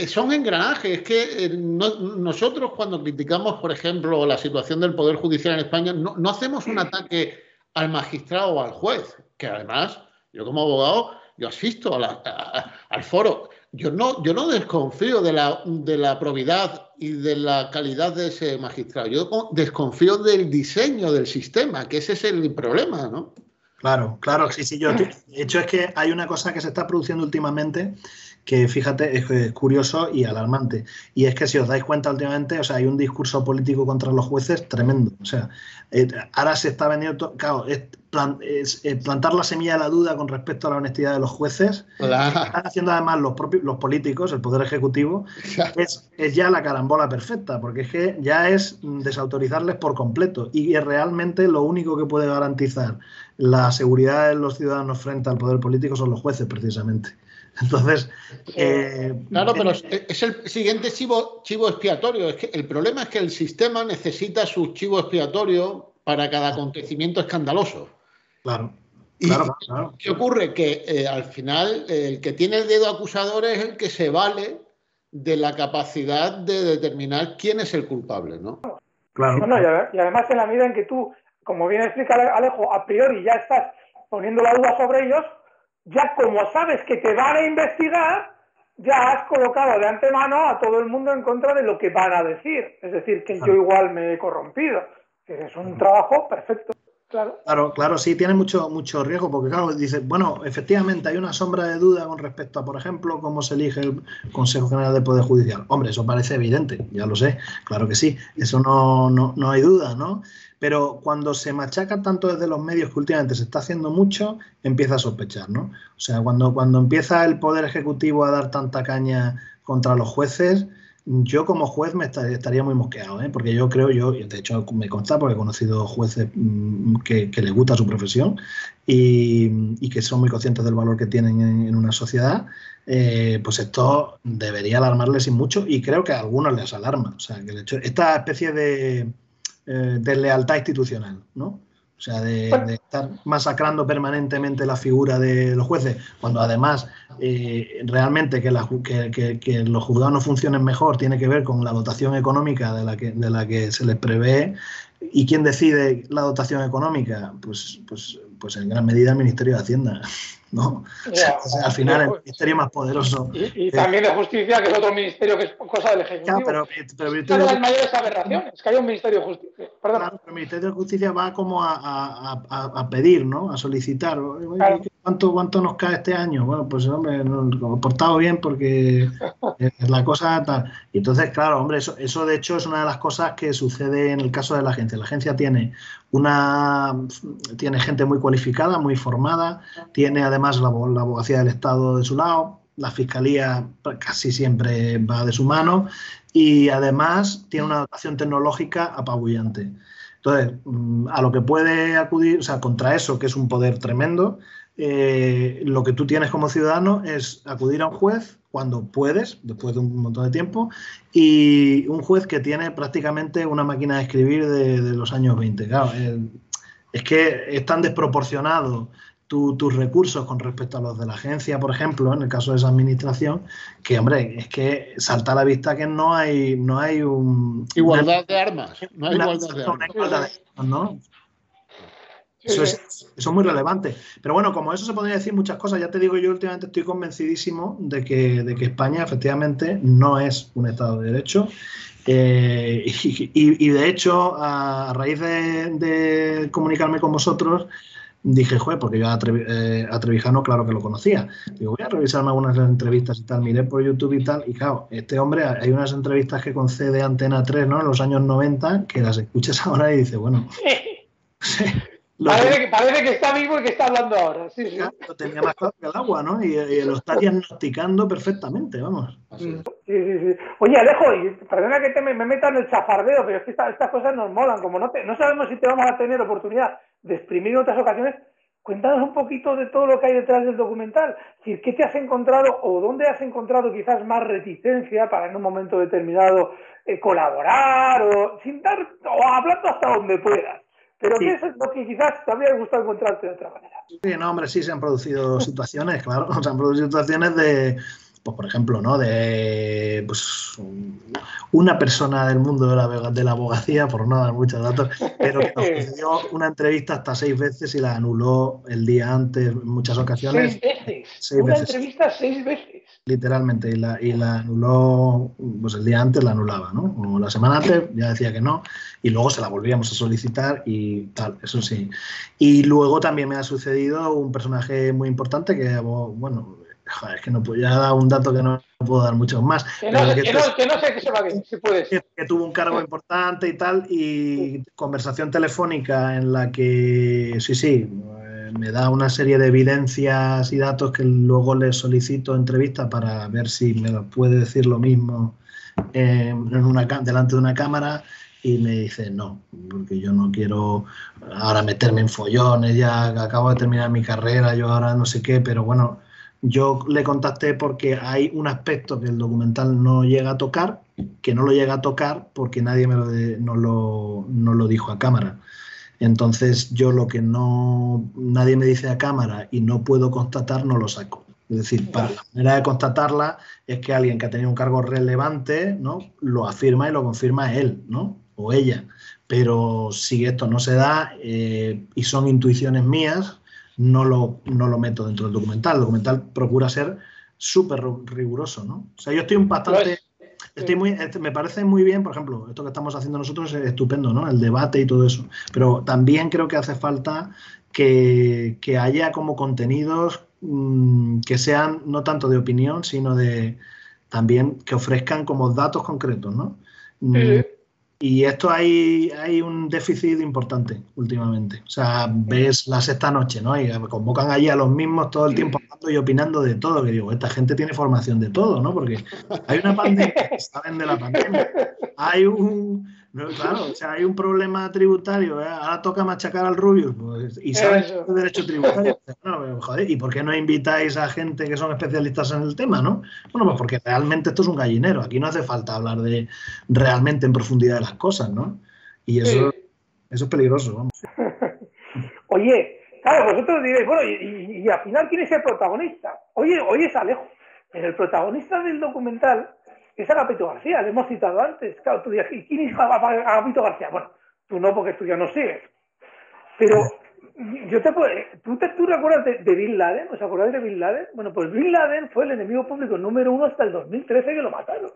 Son engranajes. Es que nosotros cuando criticamos, por ejemplo, la situación del Poder Judicial en España, no hacemos un ataque al magistrado o al juez, que además, yo como abogado, yo asisto al foro. Yo no desconfío de la probidad y de la calidad de ese magistrado. Yo desconfío del diseño del sistema, que ese es el problema, ¿no? Claro, sí. De hecho, es que hay una cosa que se está produciendo últimamente que, fíjate, es curioso y alarmante. Y es que, si os dais cuenta últimamente, o sea, hay un discurso político contra los jueces tremendo. O sea, ahora se está vendiendo, claro, plantar la semilla de la duda con respecto a la honestidad de los jueces. Están haciendo además los políticos, el Poder Ejecutivo, es ya la carambola perfecta, porque es que ya es desautorizarles por completo, y es realmente lo único que puede garantizar la seguridad de los ciudadanos frente al poder político son los jueces, precisamente. Entonces, claro, pero es el siguiente chivo expiatorio. Es que el problema es que el sistema necesita su chivo expiatorio para cada acontecimiento escandaloso. Claro. ¿Qué ocurre? Que al final el que tiene el dedo acusador es el que se vale de la capacidad de determinar quién es el culpable, ¿no? Claro. Bueno, y además, en la medida en que tú, como bien explica Alejo, a priori ya estás poniendo la duda sobre ellos, ya como sabes que te van a investigar, ya has colocado de antemano a todo el mundo en contra de lo que van a decir. Es decir, que yo igual me he corrompido. Es un trabajo perfecto. Claro, sí, tiene mucho riesgo, porque claro, dice, bueno, efectivamente hay una sombra de duda con respecto a, por ejemplo, cómo se elige el Consejo General del Poder Judicial. Hombre, eso parece evidente, ya lo sé, claro que sí, eso no hay duda, ¿no? Pero cuando se machaca tanto desde los medios, que últimamente se está haciendo mucho, empieza a sospechar, ¿no? O sea, cuando empieza el Poder Ejecutivo a dar tanta caña contra los jueces, yo como juez me estaría muy mosqueado, ¿eh? Porque yo de hecho me consta porque he conocido jueces que les gusta su profesión y que son muy conscientes del valor que tienen en una sociedad, pues esto debería alarmarles sin mucho, y creo que a algunos les alarma. O sea, que esta especie de lealtad institucional, ¿no? O sea, de estar masacrando permanentemente la figura de los jueces, cuando además realmente que los juzgados no funcionen mejor tiene que ver con la dotación económica de la que se les prevé. ¿Y quién decide la dotación económica? Pues en gran medida el Ministerio de Hacienda, ¿no? O sea, al final el ministerio más poderoso. Y también de Justicia, que es otro ministerio que es cosa del Ejecutivo. Pero es una de las mayores aberraciones, que haya un Ministerio de Justicia. Perdón. Claro, pero el Ministerio de Justicia va como a pedir, ¿no? A solicitar. Claro. ¿cuánto nos cae este año? Bueno, pues hombre, nos hemos portado bien porque es la cosa tal. Y entonces, claro, hombre, eso de hecho es una de las cosas que sucede en el caso de la agencia. La agencia tiene gente muy cualificada, muy formada, tiene además la abogacía del Estado de su lado, la fiscalía casi siempre va de su mano y además tiene una dotación tecnológica apabullante. Entonces, a lo que puede acudir, o sea, contra eso, que es un poder tremendo, lo que tú tienes como ciudadano es acudir a un juez cuando puedes, después de un montón de tiempo, y un juez que tiene prácticamente una máquina de escribir de los años 20. Claro, es que es tan desproporcionado tus recursos con respecto a los de la agencia, por ejemplo, en el caso de esa administración, que, hombre, es que salta a la vista que no hay igualdad de armas. No hay igualdad de armas, ¿no? Eso es muy relevante. Pero bueno, como eso se podría decir muchas cosas, ya te digo, yo últimamente estoy convencidísimo de que España efectivamente no es un Estado de Derecho. Y de hecho, a raíz de comunicarme con vosotros, dije, joder, porque yo a Trevijano claro que lo conocía. Digo, voy a revisarme algunas entrevistas y tal, miré por YouTube y tal, y claro, este hombre, hay unas entrevistas que concede Antena 3, ¿no?, en los años 90, que las escuchas ahora y dices, bueno... Parece que está vivo y que está hablando ahora. Sí, sí. Lo tenía más claro que el agua, ¿no? Y lo está diagnosticando perfectamente, vamos. Sí. Oye, Alejo, y perdona que me meta en el chafardeo, pero es que estas cosas nos molan. Como no sabemos si te vamos a tener oportunidad de exprimir en otras ocasiones, cuéntanos un poquito de todo lo que hay detrás del documental. Es decir, ¿qué te has encontrado o dónde has encontrado quizás más reticencia para en un momento determinado colaborar o hablando hasta donde puedas? Pero sí, ¿qué es lo que quizás te habría gustado encontrarte de otra manera? Sí, no, hombre, sí se han producido situaciones, claro, se han producido situaciones de, pues por ejemplo, ¿no?, de pues, una persona del mundo de la abogacía, por no dar muchos datos, pero que nos concedió una entrevista hasta 6 veces y la anuló el día antes en muchas ocasiones. 6 veces. 6 veces. Entrevista 6 veces. Literalmente, y la anuló, pues el día antes la anulaba, ¿no? O la semana antes ya decía que no, y luego se la volvíamos a solicitar y tal, eso sí. Y luego también me ha sucedido un personaje muy importante que, bueno, es que no puedo, ya dar un dato que no puedo dar muchos más. Que no sé que se va bien, si puedes. Que tuvo un cargo importante y tal, y conversación telefónica en la que, sí, me da una serie de evidencias y datos que luego le solicito entrevista para ver si me puede decir lo mismo delante de una cámara, y me dice no, porque yo no quiero ahora meterme en follones, ya acabo de terminar mi carrera, yo ahora no sé qué, pero bueno, yo le contacté porque hay un aspecto que el documental no llega a tocar, que no lo llega a tocar porque nadie no lo dijo a cámara. Entonces yo lo que nadie me dice a cámara y no puedo constatar, no lo saco. Es decir, para la manera de constatarla es que alguien que ha tenido un cargo relevante, ¿no?, lo afirma y lo confirma él, ¿no?, o ella. Pero si esto no se da y son intuiciones mías, no lo meto dentro del documental. El documental procura ser súper riguroso, ¿no? O sea, yo estoy bastante... me parece muy bien, por ejemplo, esto que estamos haciendo nosotros es estupendo, ¿no?, el debate y todo eso, pero también creo que hace falta que haya como contenidos que sean no tanto de opinión, sino también que ofrezcan como datos concretos, ¿no? Y esto hay un déficit importante últimamente. O sea, ves La Sexta Noche, ¿no?, y convocan allí a los mismos todo el tiempo hablando y opinando de todo. Que digo, esta gente tiene formación de todo, ¿no? Porque hay una pandemia, saben de la pandemia. Hay un problema tributario, ¿eh? Ahora toca machacar al Rubius, pues, y saben de derecho tributario. Bueno, joder, ¿y por qué no invitáis a gente que son especialistas en el tema, no? Bueno, pues porque realmente esto es un gallinero. Aquí no hace falta hablar realmente en profundidad de las cosas, ¿no? Y eso es peligroso, vamos. Oye, claro, vosotros diréis, bueno, y al final, ¿quién es el protagonista? Oye, es Alejo, pero el protagonista del documental es Agapito García, le hemos citado antes. Claro, tú dirás, ¿y quién es Agapito García? Bueno, tú no, porque tú ya no sigues. Pero ¿tú recuerdas de Bin Laden? ¿Os acordáis de Bin Laden? Bueno, pues Bin Laden fue el enemigo público número 1 hasta el 2013, que lo mataron.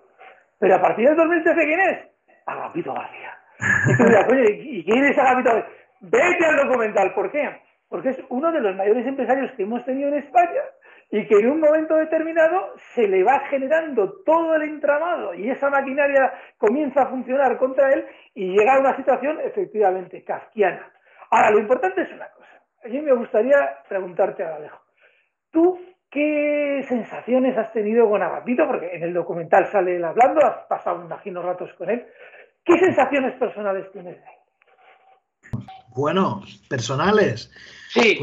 Pero a partir del 2013, ¿quién es? Agapito García. Y tú dirás, oye, ¿y quién es Agapito García? Vete al documental. ¿Por qué? porque es uno de los mayores empresarios que hemos tenido en España y que en un momento determinado se le va generando todo el entramado y esa maquinaria comienza a funcionar contra él y llega a una situación efectivamente kafkiana. Ahora, lo importante es una cosa. A mí me gustaría preguntarte a Alejo, ¿tú qué sensaciones has tenido con Agapito? Porque en el documental sale él hablando, has pasado, me imagino, ratos con él. ¿Qué sensaciones personales tienes de él? Bueno, personales. Sí,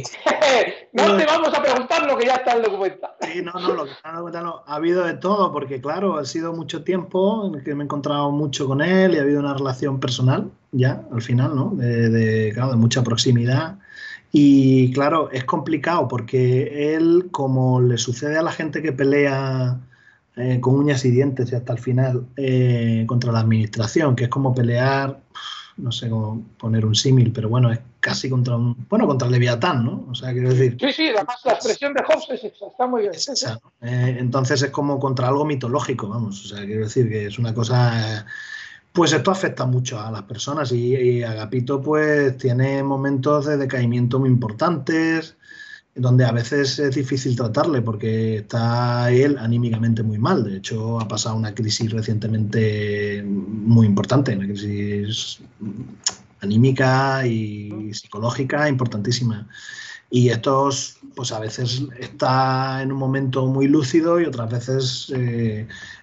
no te vamos a preguntar lo que ya está en el documental. Sí, no, lo que está en el documental no. Ha habido de todo, porque claro, ha sido mucho tiempo en el que me he encontrado mucho con él y ha habido una relación personal, ya, al final, ¿no? Claro, de mucha proximidad. Y claro, es complicado porque él, como le sucede a la gente que pelea con uñas y dientes y hasta el final contra la administración, que es como pelear, no sé cómo poner un símil, pero bueno, es casi contra el Leviatán, ¿no? O sea, quiero decir... Sí, además la expresión de Hobbes es esa, está muy bien. Es esa, ¿no? Entonces es como contra algo mitológico, vamos, o sea, quiero decir que es una cosa... Pues esto afecta mucho a las personas y Agapito pues tiene momentos de decaimiento muy importantes, donde a veces es difícil tratarle porque está él anímicamente muy mal. De hecho, ha pasado una crisis recientemente muy importante, una crisis anímica y psicológica importantísima. Y estos, pues a veces está en un momento muy lúcido y otras veces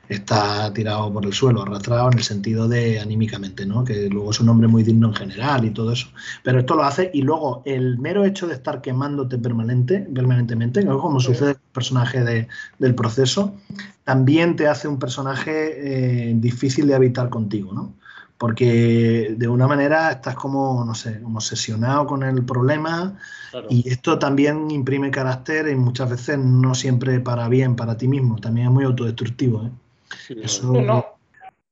está tirado por el suelo, arrastrado en el sentido de anímicamente, ¿no? Que luego es un hombre muy digno en general y todo eso. Pero esto lo hace y luego el mero hecho de estar quemándote permanentemente, ¿no? Como sucede con el personaje del proceso, también te hace un personaje difícil de habitar contigo, ¿no? Porque de una manera estás como, no sé, como obsesionado con el problema. Claro. Y esto también imprime carácter y muchas veces no siempre para bien, para ti mismo. También es muy autodestructivo, ¿eh? Sí, eso... No.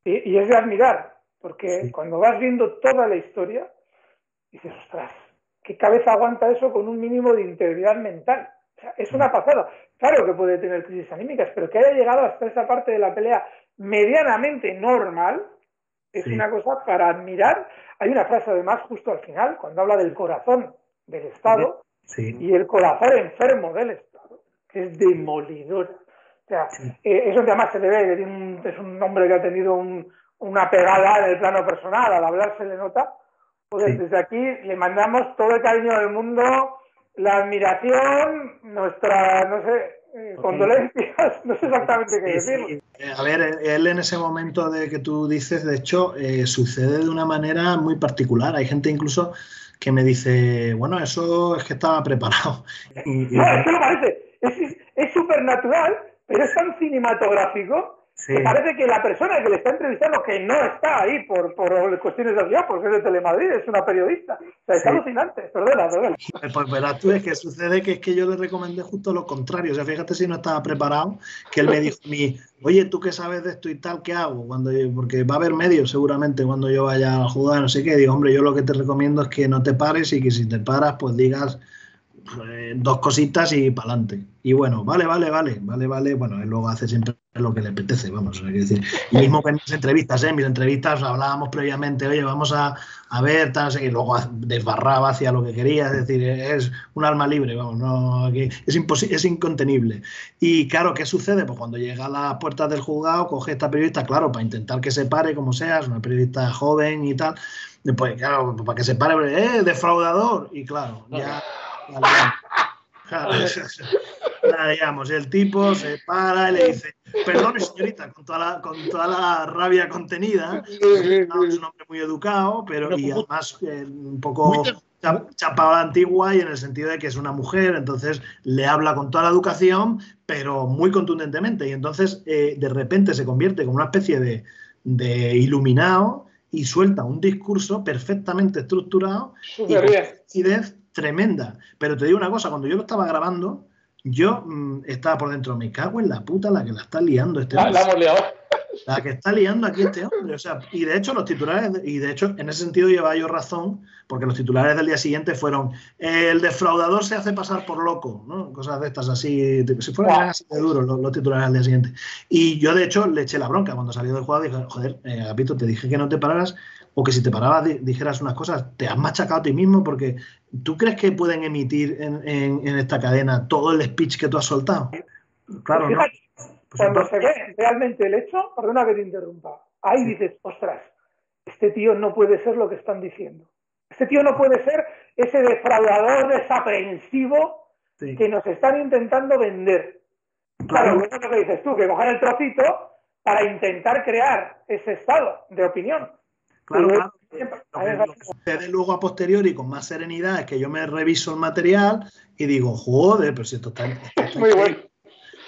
Y es de admirar, porque cuando vas viendo toda la historia, dices, ostras, ¿qué cabeza aguanta eso con un mínimo de integridad mental? O sea, es una pasada. Claro que puede tener crisis anímicas, pero que haya llegado hasta esa parte de la pelea medianamente normal, es una cosa para admirar. Hay una frase además justo al final, cuando habla del corazón del Estado y el corazón enfermo del Estado, que es demoledor. O sea, eso además se le ve, es un hombre que ha tenido una pegada en el plano personal, al hablar se le nota. Pues desde aquí le mandamos todo el cariño del mundo, la admiración, nuestra, no sé, condolencias, no sé exactamente qué decir. A ver, él en ese momento de que tú dices, de hecho, sucede de una manera muy particular. Hay gente incluso que me dice, bueno, eso es que estaba preparado. No, es que lo parece, es súper natural, pero es tan cinematográfico que parece que la persona que le está entrevistando, que no está ahí por cuestiones de guía, porque es de Telemadrid, es una periodista. O sea, es alucinante. Perdona. Pues verás tú, es que sucede que es que yo le recomendé justo lo contrario. O sea, fíjate si no estaba preparado, que él me dijo a mí, oye, ¿tú qué sabes de esto y tal? ¿Qué hago? Porque va a haber medios seguramente cuando yo vaya a jugar, no sé qué. Digo, hombre, yo lo que te recomiendo es que no te pares y que si te paras, pues digas dos cositas y para adelante. Y bueno, vale. Bueno, él luego hace siempre lo que le apetece, vamos, hay que decir. Y mismo que en mis entrevistas hablábamos previamente, oye, vamos a ver, tal, y luego desbarraba hacia lo que quería, es decir, es un alma libre, vamos, no, aquí es incontenible. Y claro, ¿qué sucede? Pues cuando llega a las puertas del juzgado, coge esta periodista, claro, para intentar que se pare como sea, es una periodista joven y tal, después, claro, para que se pare, defraudador, y claro, ya... digamos, el tipo se para y le dice, perdone señorita, con toda la rabia contenida, es un hombre muy educado, pero y además un poco chapado a la antigua, y en el sentido de que es una mujer, entonces le habla con toda la educación, pero muy contundentemente, y entonces de repente se convierte como una especie de iluminado y suelta un discurso perfectamente estructurado y con lucidez tremenda. Pero te digo una cosa, cuando yo lo estaba grabando, yo estaba por dentro, me cago en la puta la que la está liando este hombre. La hemos liado. La que está liando aquí este hombre. O sea, y de hecho los titulares, y de hecho en ese sentido llevaba yo razón, porque los titulares del día siguiente fueron el defraudador se hace pasar por loco, ¿no? Cosas de estas así, si fueran así de duros los titulares del día siguiente. Y yo de hecho le eché la bronca cuando salió del juego, dije, joder, Agapito, te dije que no te pararas, o que si te parabas dijeras unas cosas, te has machacado a ti mismo, porque ¿tú crees que pueden emitir en esta cadena todo el speech que tú has soltado? Claro, pues fíjate, ¿no? Pues cuando entonces... se ve realmente el hecho, perdona que te interrumpa, ahí dices, ostras, este tío no puede ser lo que están diciendo. Este tío no puede ser ese defraudador desaprensivo que nos están intentando vender. Claro, es lo que dices tú, que coger el trocito para intentar crear ese estado de opinión. Claro. Lo que sucede luego a posteriori con más serenidad es que yo me reviso el material y digo, joder, pero si esto está muy bueno.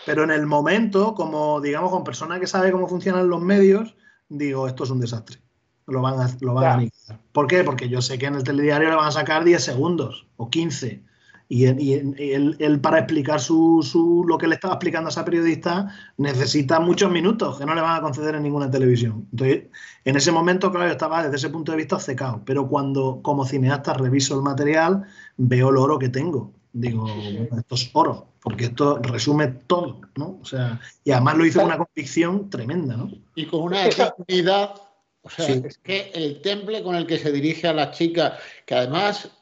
Pero en el momento, como digamos, con persona que sabe cómo funcionan los medios, digo, esto es un desastre. Lo van a aniquilar. ¿Por qué? Porque yo sé que en el telediario le van a sacar 10 segundos o 15. Y él para explicar lo que le estaba explicando a esa periodista necesita muchos minutos que no le van a conceder en ninguna televisión. Entonces, en ese momento, claro, yo estaba desde ese punto de vista obcecado. Pero cuando, como cineasta, reviso el material, veo el oro que tengo. Digo, bueno, esto es oro, porque esto resume todo, ¿no? O sea, y además lo hizo con una convicción tremenda, ¿no? Y con una dignidad, o sea, es que el temple con el que se dirige a las chicas, que además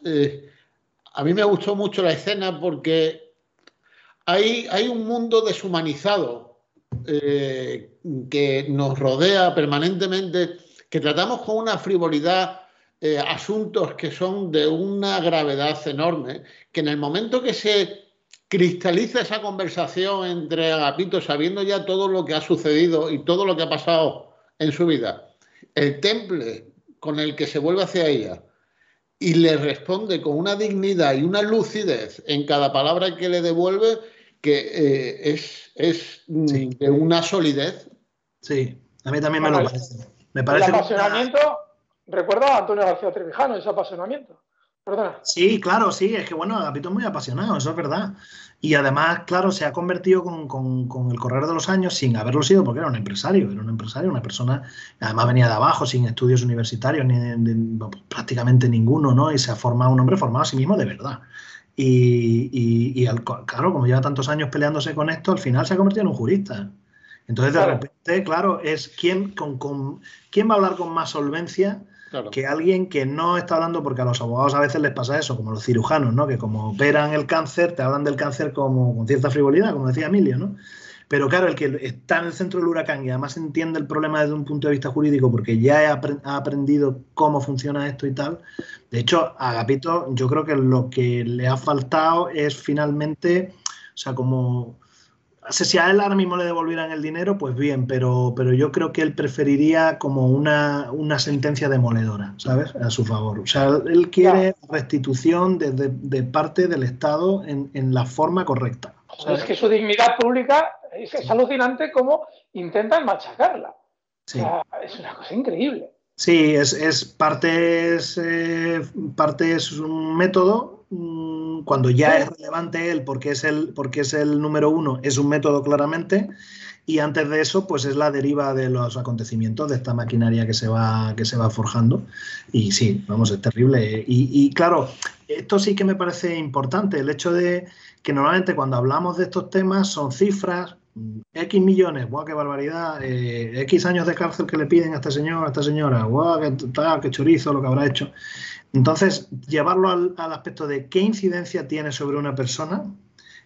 a mí me gustó mucho la escena porque hay un mundo deshumanizado que nos rodea permanentemente, que tratamos con una frivolidad asuntos que son de una gravedad enorme, que en el momento que se cristaliza esa conversación entre Agapito, sabiendo ya todo lo que ha sucedido y todo lo que ha pasado en su vida, el temple con el que se vuelve hacia ella y le responde con una dignidad y una lucidez en cada palabra que le devuelve, que es de una solidez. Sí, a mí también me lo parece. Me parece el apasionamiento... Recuerda a Antonio García Trevijano, ese apasionamiento. Perdona. Sí, claro, sí, es que bueno, Agapito es muy apasionado, eso es verdad. Y además, claro, se ha convertido con el correr de los años, sin haberlo sido, porque era un empresario, una persona, además venía de abajo, sin estudios universitarios, prácticamente ninguno, ¿no? Y se ha formado un hombre formado a sí mismo de verdad. Claro, como lleva tantos años peleándose con esto, al final se ha convertido en un jurista. Entonces, de repente, claro, es quién va a hablar con más solvencia que alguien que no está hablando, porque a los abogados a veces les pasa eso, como los cirujanos, ¿no? Que como operan el cáncer, te hablan del cáncer como con cierta frivolidad, como decía Emilio, ¿no? Pero claro, el que está en el centro del huracán y además entiende el problema desde un punto de vista jurídico, porque ya ha aprendido cómo funciona esto y tal. De hecho, a Agapito yo creo que lo que le ha faltado es finalmente, o sea, como... Si a él ahora mismo le devolvieran el dinero, pues bien, pero yo creo que él preferiría como una sentencia demoledora, ¿sabes? A su favor. O sea, él quiere restitución de parte del Estado en la forma correcta. Es que su dignidad pública es alucinante cómo intentan machacarla. Sí. O sea, es una cosa increíble. Sí, parte es un método. Cuando ya es relevante él porque es el número uno, es un método claramente, y antes de eso pues es la deriva de los acontecimientos de esta maquinaria que se va forjando. Y sí, vamos, es terrible. Y claro, esto sí que me parece importante, el hecho de que normalmente cuando hablamos de estos temas son cifras, X millones, ¡guau, qué barbaridad! X años de cárcel que le piden a este señor, a esta señora, ¡guau, qué chorizo lo que habrá hecho! Entonces, llevarlo al aspecto de qué incidencia tiene sobre una persona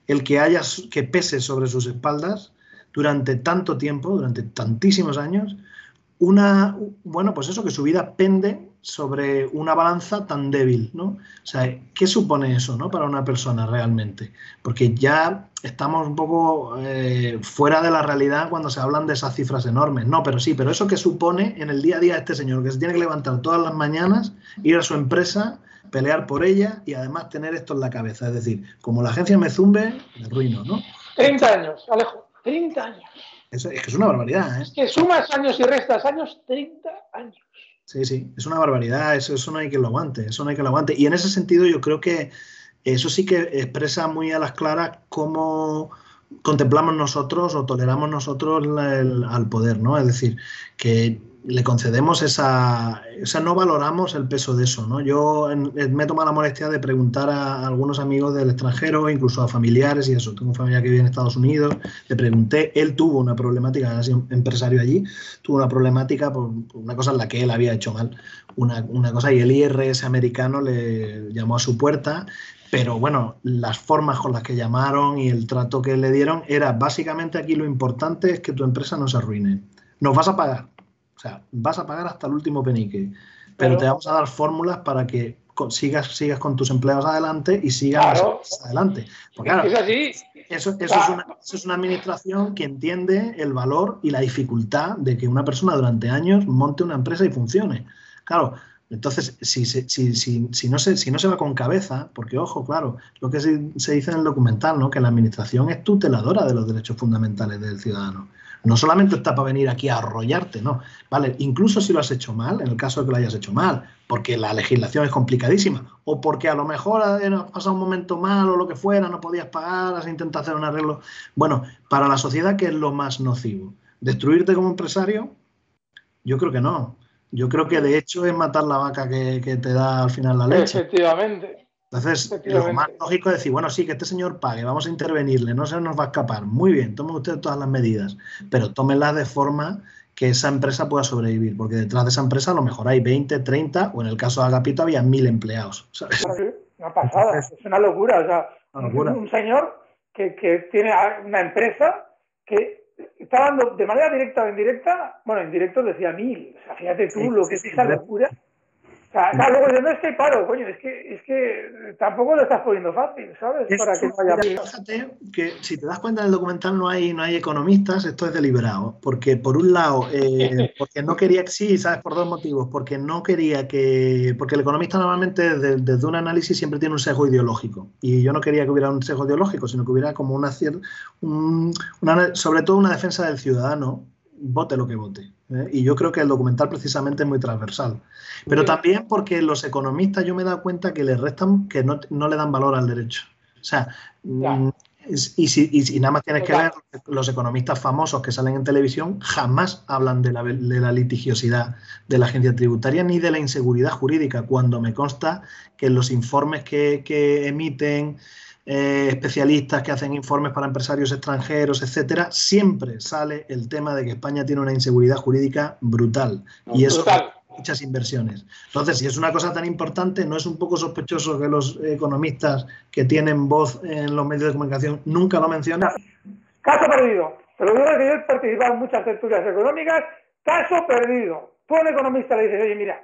el que pese sobre sus espaldas durante tanto tiempo, durante tantísimos años, pues eso, que su vida pende sobre una balanza tan débil, ¿no? O sea, ¿qué supone eso, ¿no? Para una persona realmente? Porque ya estamos un poco fuera de la realidad cuando se hablan de esas cifras enormes. No, pero sí, pero eso que supone en el día a día este señor, que se tiene que levantar todas las mañanas, ir a su empresa, pelear por ella y además tener esto en la cabeza. Es decir, como la agencia me zumbe, me arruino, ¿no? 30 años, Alejo, 30 años. Es que es una barbaridad, ¿eh? Es que sumas años y restas años, 30 años. Sí, es una barbaridad, eso no hay que lo aguante, Y en ese sentido yo creo que eso sí que expresa muy a las claras cómo contemplamos nosotros o toleramos nosotros al poder, ¿no? Es decir, que le concedemos no valoramos el peso de eso, ¿no? Yo me he tomado la molestia de preguntar a algunos amigos del extranjero, incluso a familiares y eso. Tengo un familiar que vive en Estados Unidos, le pregunté, él tuvo una problemática, ha sido empresario allí, tuvo una problemática por una cosa en la que él había hecho mal, una cosa, y el IRS americano le llamó a su puerta. Pero bueno, las formas con las que llamaron y el trato que le dieron era básicamente aquí lo importante es que tu empresa no se arruine. Nos vas a pagar. O sea, vas a pagar hasta el último penique, pero te vamos a dar fórmulas para que sigas con tus empleados adelante y sigas adelante. Porque, claro, es así. Eso es una administración que entiende el valor y la dificultad de que una persona durante años monte una empresa y funcione. Claro, entonces, si no se va con cabeza, porque ojo, claro, lo que se dice en el documental, ¿no? Que la administración es tuteladora de los derechos fundamentales del ciudadano. No solamente está para venir aquí a arrollarte, no. Vale, incluso si lo has hecho mal, en el caso de que lo hayas hecho mal, porque la legislación es complicadísima, o porque a lo mejor has pasado un momento mal o lo que fuera, no podías pagar, has intentado hacer un arreglo. Bueno, para la sociedad, ¿qué es lo más nocivo? ¿Destruirte como empresario? Yo creo que no. Yo creo que de hecho es matar la vaca que te da al final la leche. Efectivamente. Entonces, lo más lógico es decir, bueno, sí, que este señor pague, vamos a intervenirle, no se nos va a escapar. Muy bien, tomen ustedes todas las medidas, pero tómenlas de forma que esa empresa pueda sobrevivir, porque detrás de esa empresa a lo mejor hay 20, 30, o en el caso de Agapito había 1000 empleados, ¿sabes? Una pasada, es una locura. O sea, un señor que tiene una empresa que está dando de manera directa o indirecta, bueno, en directo decía 1000. O sea, fíjate tú lo que es esa locura. O sea, luego no es que hay paro, coño, es que tampoco lo estás poniendo fácil, ¿sabes? Para que no haya... Fíjate que si te das cuenta en el documental no hay economistas, esto es deliberado, porque por un lado, porque no quería, sí, ¿sabes? Por dos motivos, porque no quería porque el economista normalmente desde un análisis siempre tiene un sesgo ideológico, y yo no quería que hubiera un sesgo ideológico, sino que hubiera como sobre todo una defensa del ciudadano, vote lo que vote. Y yo creo que el documental precisamente es muy transversal. Pero también porque los economistas yo me he dado cuenta que le restan, que no le dan valor al derecho. O sea, y nada más tienes que ver, los economistas famosos que salen en televisión jamás hablan de la litigiosidad de la agencia tributaria ni de la inseguridad jurídica, cuando me consta que en los informes que emiten especialistas que hacen informes para empresarios extranjeros, etcétera, siempre sale el tema de que España tiene una inseguridad jurídica brutal y eso muchas inversiones. Entonces, si es una cosa tan importante, ¿no es un poco sospechoso que los economistas que tienen voz en los medios de comunicación nunca lo mencionan? Caso perdido. Te lo digo que yo he participado en muchas tertulias económicas. Caso perdido. Tú a un economista le dices, oye, mira,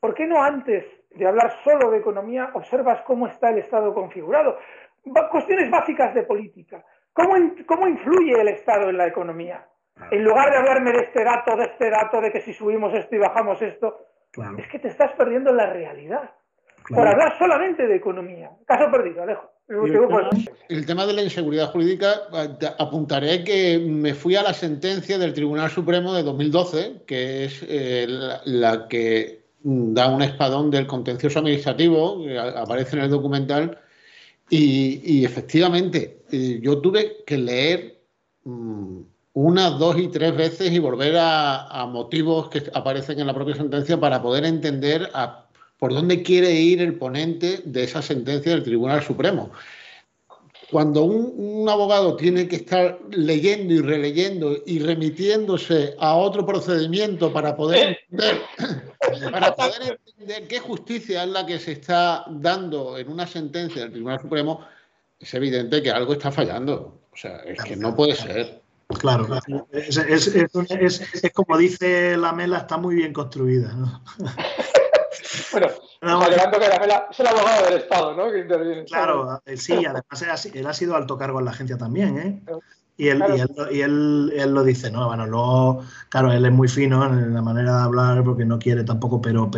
¿por qué no antes de hablar solo de economía observas cómo está el Estado configurado? Cuestiones básicas de política. ¿Cómo influye el Estado en la economía? En lugar de hablarme de este dato, de que si subimos esto y bajamos esto, es que te estás perdiendo la realidad. Por hablar solamente de economía. Caso perdido, Alejo. El tema de la inseguridad jurídica, apuntaré que me fui a la sentencia del Tribunal Supremo de 2012, que es la que da un espadón del contencioso administrativo, que aparece en el documental. Y efectivamente, yo tuve que leer una, dos y tres veces y volver a motivos que aparecen en la propia sentencia para poder entender por dónde quiere ir el ponente de esa sentencia del Tribunal Supremo. Cuando un abogado tiene que estar leyendo y releyendo y remitiéndose a otro procedimiento para poder entender qué justicia es la que se está dando en una sentencia del Tribunal Supremo, es evidente que algo está fallando. O sea, es que no puede ser. Claro, es como dice Lamela, está muy bien construida, ¿no? Bueno, adelanto que Lamela es el abogado del Estado, ¿no? Que interviene. Claro, sí, además él ha sido alto cargo en la agencia también, ¿eh? Y él lo dice, ¿no? Bueno, luego, claro, él es muy fino en la manera de hablar porque no quiere tampoco, pero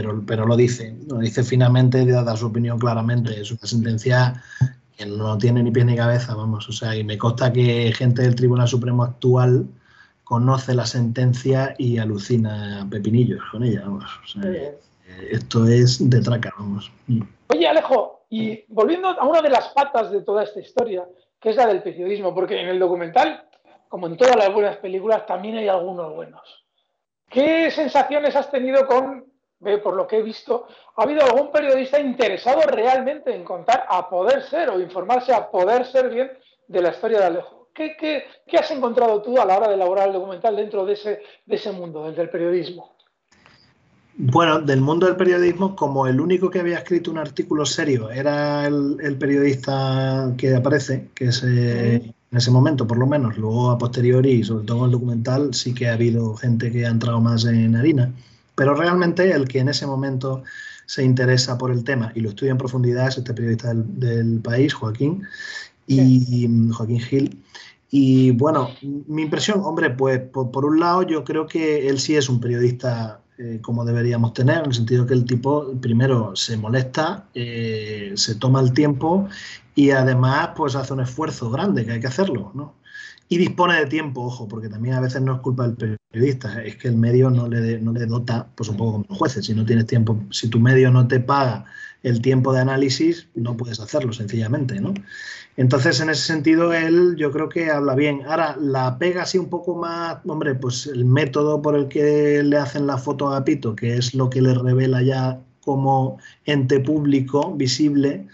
lo dice. Lo dice finamente, da su opinión claramente. Es una sentencia que no tiene ni pies ni cabeza, vamos. O sea, y me consta que gente del Tribunal Supremo actual conoce la sentencia y alucina pepinillos con ella, vamos. O sea, esto es de traca, vamos. Oye, Alejo, y volviendo a una de las patas de toda esta historia, que es la del periodismo, porque en el documental, como en todas las buenas películas, también hay algunos buenos. ¿Qué sensaciones has tenido por lo que he visto, ha habido algún periodista interesado realmente en contar a poder ser o informarse a poder ser bien de la historia de Alejo? ¿Qué has encontrado tú a la hora de elaborar el documental dentro de ese mundo, del periodismo? Bueno, del mundo del periodismo, como el único que había escrito un artículo serio era el periodista que aparece, que es en ese momento por lo menos, luego a posteriori y sobre todo en el documental sí que ha habido gente que ha entrado más en harina, pero realmente el que en ese momento se interesa por el tema y lo estudia en profundidad es este periodista del País, Joaquín Gil. Y bueno, mi impresión, hombre, pues por un lado yo creo que él sí es un periodista como deberíamos tener, en el sentido que el tipo primero se molesta, se toma el tiempo y además pues hace un esfuerzo grande, que hay que hacerlo, ¿no? Y dispone de tiempo, ojo, porque también a veces no es culpa del periodista, es que el medio no le dota, pues un poco como los jueces, si no tienes tiempo, si tu medio no te paga el tiempo de análisis, no puedes hacerlo sencillamente, ¿no? Entonces, en ese sentido, él yo creo que habla bien. Ahora, la pega así un poco más, hombre, pues el método por el que le hacen la foto a Agapito, que es lo que le revela ya como ente público, visible,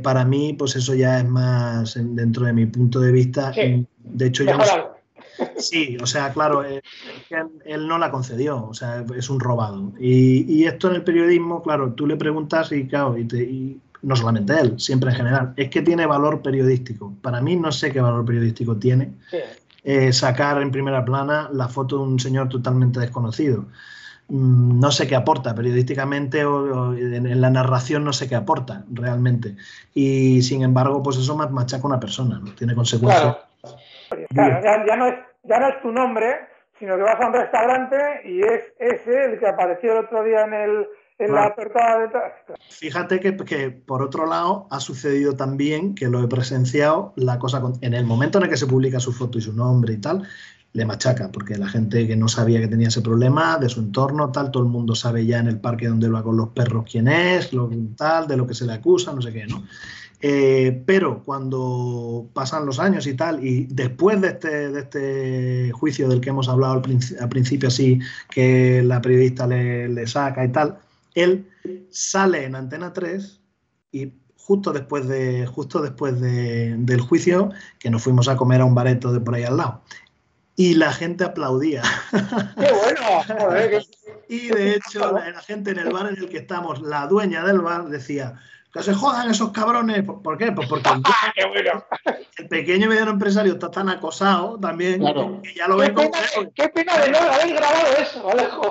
para mí, pues eso ya es más dentro de mi punto de vista. Sí. De hecho, yo no sé. Sí, o sea, claro, él no la concedió, o sea, es un robado. Y esto en el periodismo, claro, tú le preguntas y claro, y no solamente él, siempre en general, es que tiene valor periodístico. Para mí no sé qué valor periodístico tiene sacar en primera plana la foto de un señor totalmente desconocido. No sé qué aporta periodísticamente o en la narración, no sé qué aporta realmente. Y sin embargo, pues eso machaca a una persona, ¿no? Tiene consecuencias. Claro, ya no es tu nombre, sino que vas a un restaurante y es ese el que apareció el otro día en la portada detrás. Fíjate que por otro lado ha sucedido también, que lo he presenciado, la cosa en el momento en el que se publica su foto y su nombre y tal, le machaca, porque la gente que no sabía que tenía ese problema, de su entorno, tal, todo el mundo sabe ya en el parque donde va con los perros quién es, tal, de lo que se le acusa, no sé qué, ¿no? Pero cuando pasan los años y tal, y después de este juicio del que hemos hablado al principio, así, que la periodista le saca y tal, él sale en Antena 3 y justo después del juicio, que nos fuimos a comer a un bareto de por ahí al lado, y la gente aplaudía. ¡Qué bueno! Joder, y de hecho, la gente en el bar en el que estamos, la dueña del bar decía: que se jodan esos cabrones. ¿Por qué? Pues porque ¡qué bueno! El pequeño y mediano empresario está tan acosado también, claro, que ya lo ven como... Qué pena de no haber grabado eso, Alejo.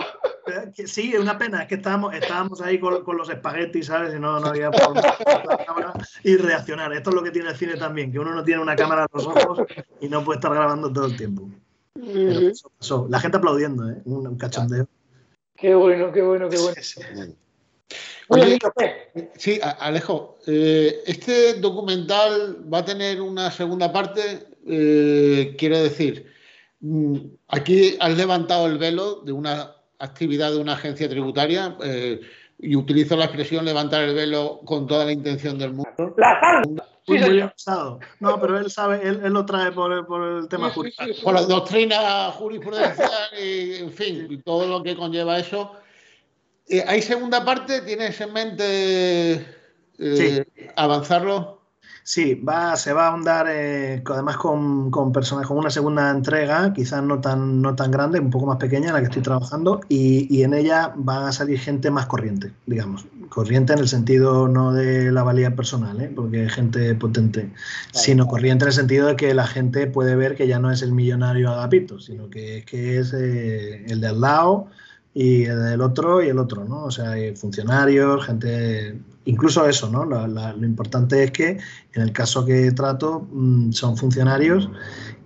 Sí, es una pena, es que estábamos ahí con los espaguetis, ¿sabes? Y no había forma de cámara y reaccionar. Esto es lo que tiene el cine también, que uno no tiene una cámara a los ojos y no puede estar grabando todo el tiempo. Pero eso pasó. La gente aplaudiendo, ¿eh? Un cachondeo. Qué bueno, qué bueno, qué bueno. Sí. Oye, sí, Alejo, este documental va a tener una segunda parte. Quiero decir, aquí has levantado el velo de una actividad de una agencia tributaria y utilizo la expresión levantar el velo con toda la intención del mundo. Muy usado. No, pero él sabe, él lo trae por el tema jurídico. Por la doctrina jurisprudencial y, en fin, y todo lo que conlleva eso. ¿Hay segunda parte? ¿Tienes en mente avanzarlo? Sí, se va a ahondar además con personas, con una segunda entrega, quizás no tan grande, un poco más pequeña, en la que estoy trabajando, y en ella va a salir gente más corriente, digamos. Corriente en el sentido no de la valía personal, porque es gente potente, sino corriente en el sentido de que la gente puede ver que ya no es el millonario Agapito, sino que es el de al lado y el otro y el otro, ¿no? O sea, hay funcionarios, gente, incluso eso, ¿no? Lo importante es que en el caso que trato son funcionarios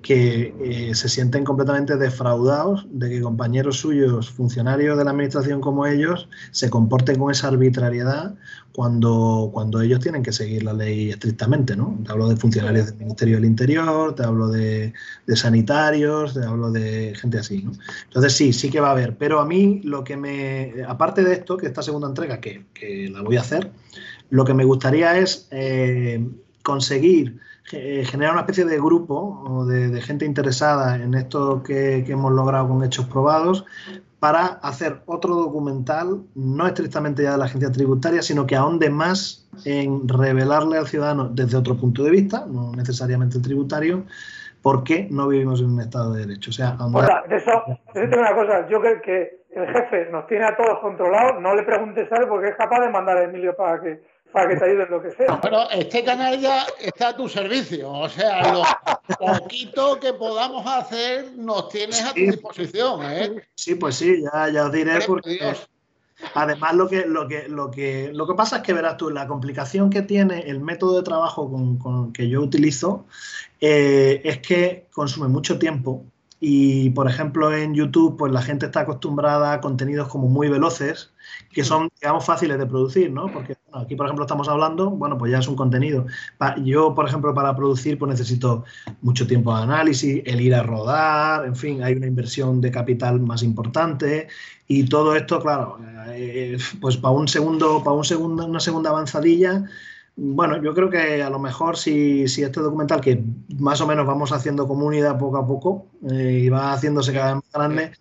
que se sienten completamente defraudados de que compañeros suyos, funcionarios de la administración como ellos, se comporten con esa arbitrariedad cuando ellos tienen que seguir la ley estrictamente, ¿no? Te hablo de funcionarios del Ministerio del Interior, te hablo de sanitarios, te hablo de gente así, ¿no? Entonces sí que va a haber, pero a mí lo que aparte de esto, que esta segunda entrega, que la voy a hacer, lo que me gustaría es conseguir generar una especie de grupo o de gente interesada en esto que hemos logrado con hechos probados para hacer otro documental, no estrictamente ya de la agencia tributaria, sino que ahonde más en revelarle al ciudadano desde otro punto de vista, no necesariamente el tributario, por qué no vivimos en un Estado de Derecho. O sea, de eso tengo una cosa, yo creo que el jefe nos tiene a todos controlados, no le preguntes a él porque es capaz de mandar a Emilio para que te ayude en lo que sea. Pero este canal ya está a tu servicio, o sea, lo poquito que podamos hacer nos tienes a tu disposición, ¿eh? Sí, pues sí, ya os diré porque además lo que pasa es que verás tú, la complicación que tiene el método de trabajo con que yo utilizo es que consume mucho tiempo. Y, por ejemplo, en YouTube, pues la gente está acostumbrada a contenidos como muy veloces, que son, digamos, fáciles de producir, ¿no? Porque bueno, aquí, por ejemplo, estamos hablando, bueno, pues ya es un contenido. Yo, por ejemplo, para producir, pues necesito mucho tiempo de análisis, el ir a rodar, en fin, hay una inversión de capital más importante y todo esto, claro, pues para una segunda avanzadilla. Bueno, yo creo que a lo mejor si este documental, que más o menos vamos haciendo comunidad poco a poco y va haciéndose cada vez más grande,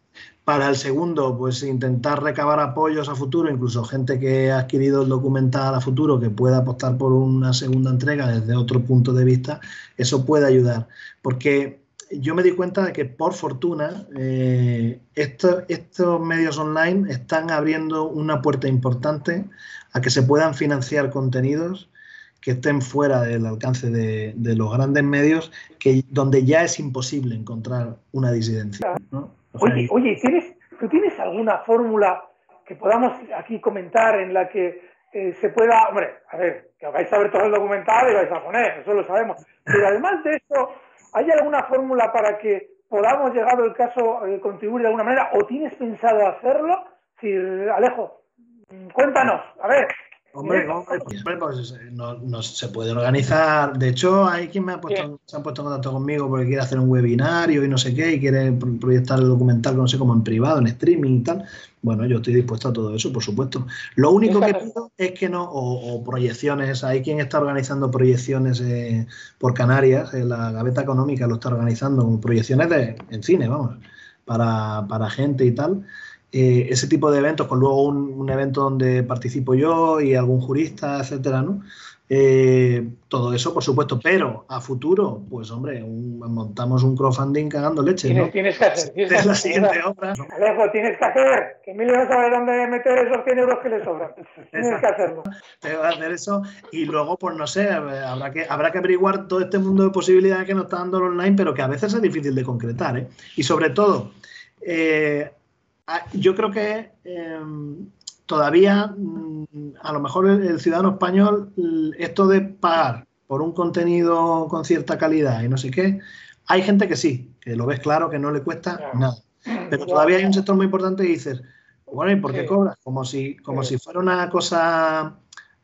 para el segundo, pues intentar recabar apoyos a futuro, incluso gente que ha adquirido el documental a futuro que pueda apostar por una segunda entrega desde otro punto de vista, eso puede ayudar. Porque yo me di cuenta de que, por fortuna, estos medios online están abriendo una puerta importante a que se puedan financiar contenidos que estén fuera del alcance de los grandes medios, donde ya es imposible encontrar una disidencia, ¿no? Oye, ¿tú tienes alguna fórmula que podamos aquí comentar en la que se pueda... Hombre, a ver, que vais a ver todo el documental y vais a poner, eso lo sabemos. Pero además de eso, ¿hay alguna fórmula para que podamos, llegado el caso, contribuir de alguna manera? ¿O tienes pensado hacerlo? Sí, Alejo, cuéntanos, a ver... Hombre, pues no se puede organizar. De hecho, hay quien se han puesto en contacto conmigo porque quiere hacer un webinario y no sé qué, y quiere proyectar el documental, no sé, como en privado, en streaming y tal. Bueno, yo estoy dispuesto a todo eso, por supuesto. Lo único que pido es que no, o proyecciones, hay quien está organizando proyecciones por Canarias, la Gaveta Económica lo está organizando, proyecciones en cine, vamos, para gente y tal. Ese tipo de eventos, con luego un evento donde participo yo y algún jurista, etcétera, ¿no? Todo eso, por supuesto, pero a futuro, pues hombre, montamos un crowdfunding cagando leche, ¿no? Tienes que hacer. Es la siguiente obra. Alejo, tienes que hacer, que Emilio no sabe dónde meter esos 100 euros que le sobran. Tienes que hacerlo. Tengo que hacer eso y luego, pues no sé, habrá que averiguar todo este mundo de posibilidades que nos está dando el online, pero que a veces es difícil de concretar, ¿eh? Y sobre todo... yo creo que todavía, a lo mejor el ciudadano español, esto de pagar por un contenido con cierta calidad y no sé qué, hay gente que sí, que lo ves claro, que no le cuesta nada. Pero todavía hay un sector muy importante y dices, bueno, ¿y por qué cobras? Como si fuera una cosa,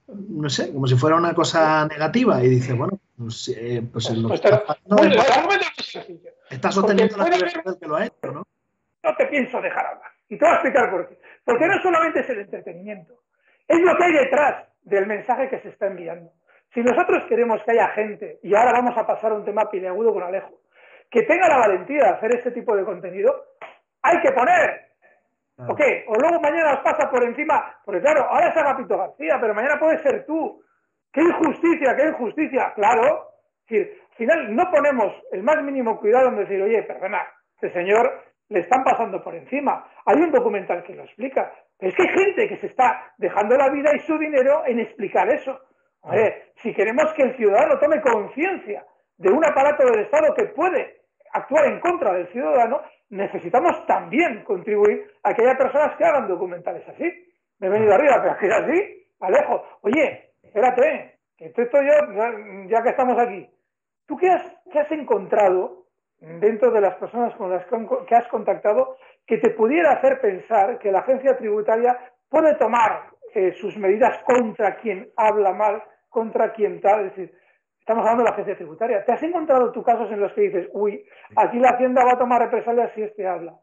no sé, como si fuera una cosa negativa. Y dices, bueno, pues lo que estás pagando, estás obteniendo la libertad del que lo ha hecho, ¿no? No te pienso dejar hablar. Y te voy a explicar por qué. Porque no solamente es el entretenimiento, es lo que hay detrás del mensaje que se está enviando. Si nosotros queremos que haya gente, y ahora vamos a pasar a un tema peleagudo con Alejo, que tenga la valentía de hacer ese tipo de contenido, hay que poner. ¿Ok? O luego mañana os pasa por encima, porque claro, ahora es Agapito García, pero mañana puedes ser tú. ¡Qué injusticia, qué injusticia! Claro. Es decir, al final no ponemos el más mínimo cuidado en decir, oye, perdona, este señor... le están pasando por encima. Hay un documental que lo explica. Pero es que hay gente que se está dejando la vida y su dinero en explicar eso. A ver, si queremos que el ciudadano tome conciencia de un aparato del Estado que puede actuar en contra del ciudadano, necesitamos también contribuir a que haya personas que hagan documentales así. Me he venido arriba, pero es que es así, Alejo. Oye, espérate, que esto yo, ya que estamos aquí, ¿tú qué has encontrado dentro de las personas con las que has contactado que te pudiera hacer pensar que la agencia tributaria puede tomar sus medidas contra quien habla mal, contra quien tal? Es decir, estamos hablando de la agencia tributaria. ¿Te has encontrado tú casos en los que dices, uy, aquí la Hacienda va a tomar represalias si este habla?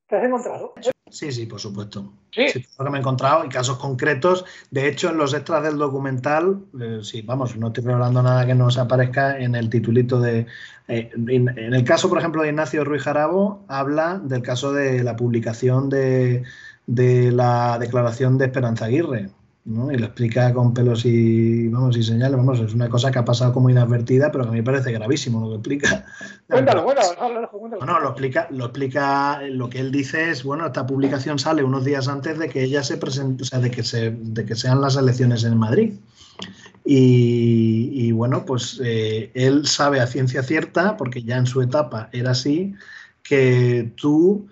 ¿Te has encontrado? Sí, sí, por supuesto. Sí. Sí, lo que me he encontrado y casos concretos. De hecho, en los extras del documental, sí, vamos, no estoy hablando nada que no se aparezca en el titulito de... en el caso, por ejemplo, de Ignacio Ruiz Jarabo, habla del caso de la publicación de la declaración de Esperanza Aguirre, ¿no? Y lo explica con pelos y señales. Vamos, es una cosa que ha pasado como inadvertida, pero que a mí me parece gravísimo lo que explica. Cuéntalo. No, lo explica, lo que él dice es, bueno, esta publicación sale unos días antes de que ella se presente, o sea, de que sean las elecciones en Madrid. Y bueno, pues él sabe a ciencia cierta, porque ya en su etapa era así, que tú...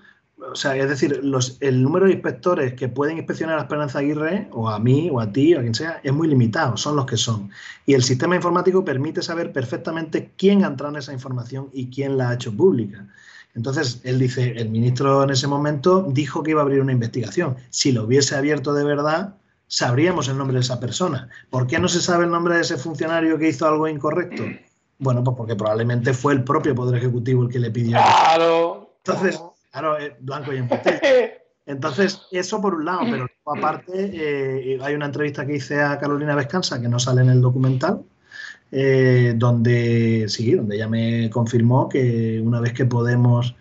O sea, es decir, el número de inspectores que pueden inspeccionar a Esperanza Aguirre, o a mí, o a ti, o a quien sea, es muy limitado, son los que son. Y el sistema informático permite saber perfectamente quién ha entrado en esa información y quién la ha hecho pública. Entonces, él dice, el ministro en ese momento dijo que iba a abrir una investigación. Si lo hubiese abierto de verdad, sabríamos el nombre de esa persona. ¿Por qué no se sabe el nombre de ese funcionario que hizo algo incorrecto? Bueno, pues porque probablemente fue el propio Poder Ejecutivo el que le pidió. Claro. Entonces... Claro, blanco y en botella. Entonces, eso por un lado, pero aparte hay una entrevista que hice a Carolina Vescanza, que no sale en el documental, donde ella me confirmó que una vez que Podemos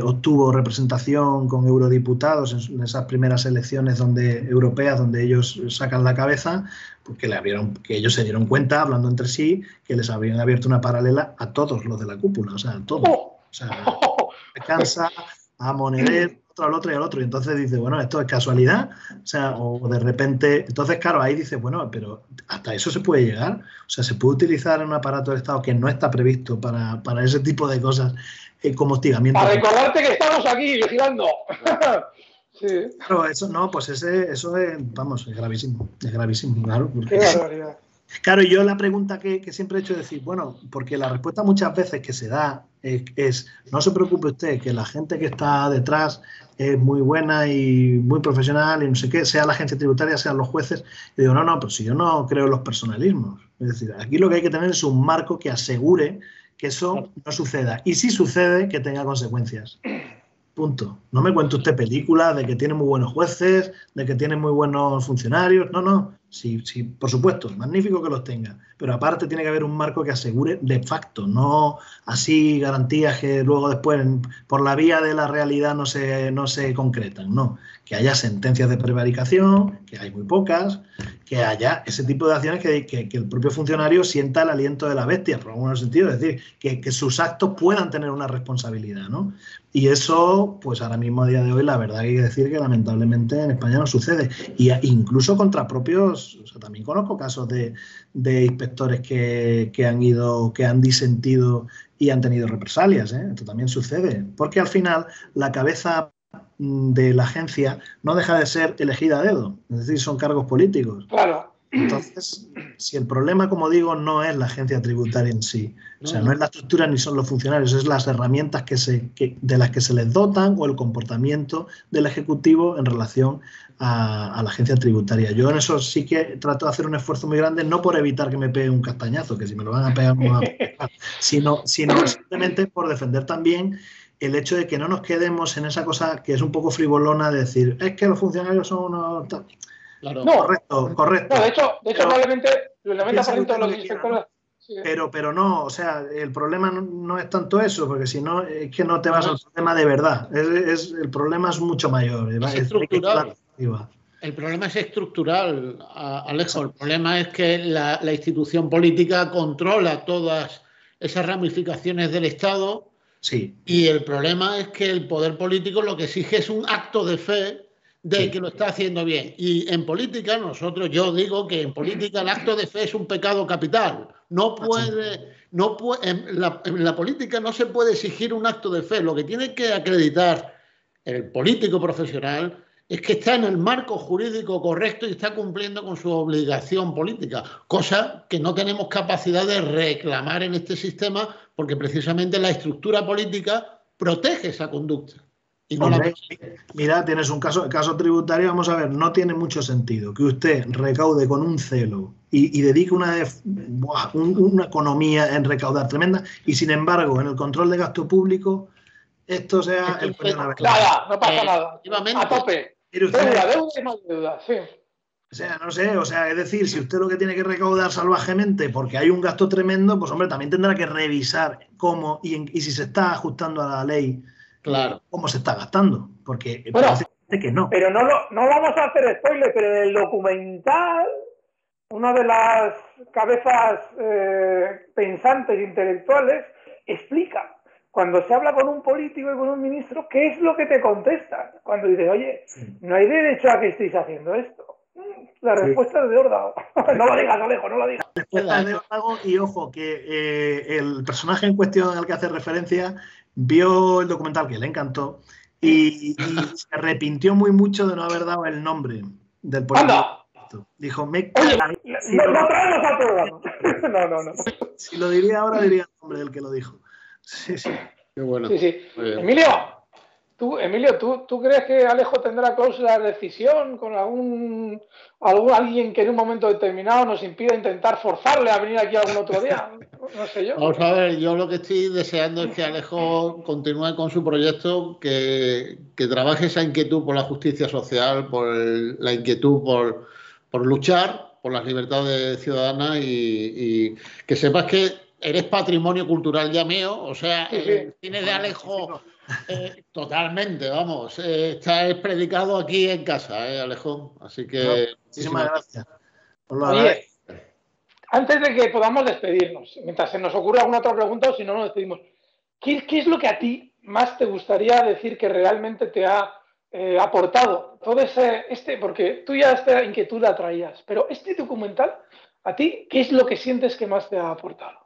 obtuvo representación con eurodiputados en esas primeras elecciones europeas donde ellos sacan la cabeza, pues que ellos se dieron cuenta, hablando entre sí, que les habían abierto una paralela a todos los de la cúpula, o sea, a todos. O sea, Descansa, a Moneder, al otro y al otro. Y entonces dice, bueno, esto es casualidad, o sea, o de repente... Entonces, claro, ahí dice, bueno, pero hasta eso se puede llegar. O sea, se puede utilizar en un aparato del Estado que no está previsto para ese tipo de cosas como hostigamiento. Para recordarte que estamos aquí vigilando. Sí. Claro, eso no, pues eso es, vamos, es gravísimo, claro. Porque... Qué barbaridad. Claro, y yo la pregunta que siempre he hecho es decir, bueno, porque la respuesta muchas veces que se da es no se preocupe usted, que la gente que está detrás es muy buena y muy profesional y no sé qué, sea la agencia tributaria, sean los jueces. Y digo, no, pues si yo no creo en los personalismos. Es decir, aquí lo que hay que tener es un marco que asegure que eso no suceda. Y si sucede, que tenga consecuencias. Punto. No me cuente usted películas de que tiene muy buenos jueces, de que tiene muy buenos funcionarios. No. Sí, por supuesto, magnífico que los tenga. Pero aparte tiene que haber un marco que asegure de facto, no así garantías que luego después por la vía de la realidad no se concretan. No, que haya sentencias de prevaricación, que hay muy pocas, que haya ese tipo de acciones que el propio funcionario sienta el aliento de la bestia, por algún sentido, es decir, que sus actos puedan tener una responsabilidad, ¿no? Y eso, pues ahora mismo a día de hoy, la verdad que hay que decir que lamentablemente en España no sucede. Y incluso contra propios, o sea, también conozco casos de inspectores que han disentido y han tenido represalias, ¿eh? Esto también sucede. Porque al final la cabeza de la agencia no deja de ser elegida a dedo, es decir, son cargos políticos. Claro. Entonces, si el problema, como digo, no es la agencia tributaria en sí, o sea, no es la estructura ni son los funcionarios, es las herramientas de las que se les dotan o el comportamiento del Ejecutivo en relación a la agencia tributaria. Yo en eso sí que trato de hacer un esfuerzo muy grande, no por evitar que me pegue un castañazo, que si me lo van a pegar, me van a pegar, sino simplemente por defender también el hecho de que no nos quedemos en esa cosa que es un poco frivolona de decir, es que los funcionarios son unos... Claro. Correcto. No, de hecho probablemente el 90% de los inspectores... Pero no, o sea, el problema no es tanto eso, porque si no, es que no te vas al problema de verdad. El problema es mucho mayor. Es estructural. El problema es estructural, Alejo. El problema es que la institución política controla todas esas ramificaciones del Estado. Sí. Y el problema es que el poder político lo que exige es un acto de fe de que lo está haciendo bien. Y en política, yo digo que en política el acto de fe es un pecado capital. En la política no se puede exigir un acto de fe. Lo que tiene que acreditar el político profesional es que está en el marco jurídico correcto y está cumpliendo con su obligación política, cosa que no tenemos capacidad de reclamar en este sistema porque precisamente la estructura política protege esa conducta. Y no mira, tienes el caso tributario, vamos a ver, no tiene mucho sentido que usted recaude con un celo y dedique una economía en recaudar tremenda y sin embargo en el control de gasto público esto sea el puño de la verdad. Nada, no pasa nada. A tope. Deuda y más deuda, sí. O sea, no sé, o sea, es decir, si usted lo que tiene que recaudar salvajemente porque hay un gasto tremendo, pues hombre, también tendrá que revisar cómo y si se está ajustando a la ley, claro, cómo se está gastando, porque bueno, parece que no. Pero no vamos a hacer spoiler, pero en el documental, una de las cabezas pensantes intelectuales explica, cuando se habla con un político y con un ministro, ¿qué es lo que te contestan? Cuando dices, oye, no hay derecho a que estéis haciendo esto. La respuesta es de órdago. No lo digas, Alejo, no lo digas. La respuesta es de órdago y ojo, que el personaje en cuestión al que hace referencia vio el documental que le encantó y se arrepintió muy mucho de no haber dado el nombre del político. Dijo, oye, no traemos al programa. No. Si lo diría ahora, diría el nombre del que lo dijo. Sí. Qué bueno. Sí. Emilio, ¿tú crees que Alejo tendrá cláusula de rescisión con alguien que en un momento determinado nos impida intentar forzarle a venir aquí algún otro día? No sé yo. Vamos a ver, yo lo que estoy deseando es que Alejo continúe con su proyecto, que trabaje esa inquietud por la justicia social, por la inquietud por luchar por las libertades ciudadanas y que sepas que eres patrimonio cultural ya mío, o sea, el cine de Alejo totalmente, vamos, está predicado aquí en casa, Alejo, así que muchísimas gracias. Oye, antes de que podamos despedirnos, mientras se nos ocurre alguna otra pregunta o si no nos despedimos, ¿qué es lo que a ti más te gustaría decir que realmente te ha aportado todo porque tú ya esta inquietud la traías, pero este documental, a ti, ¿qué es lo que sientes que más te ha aportado?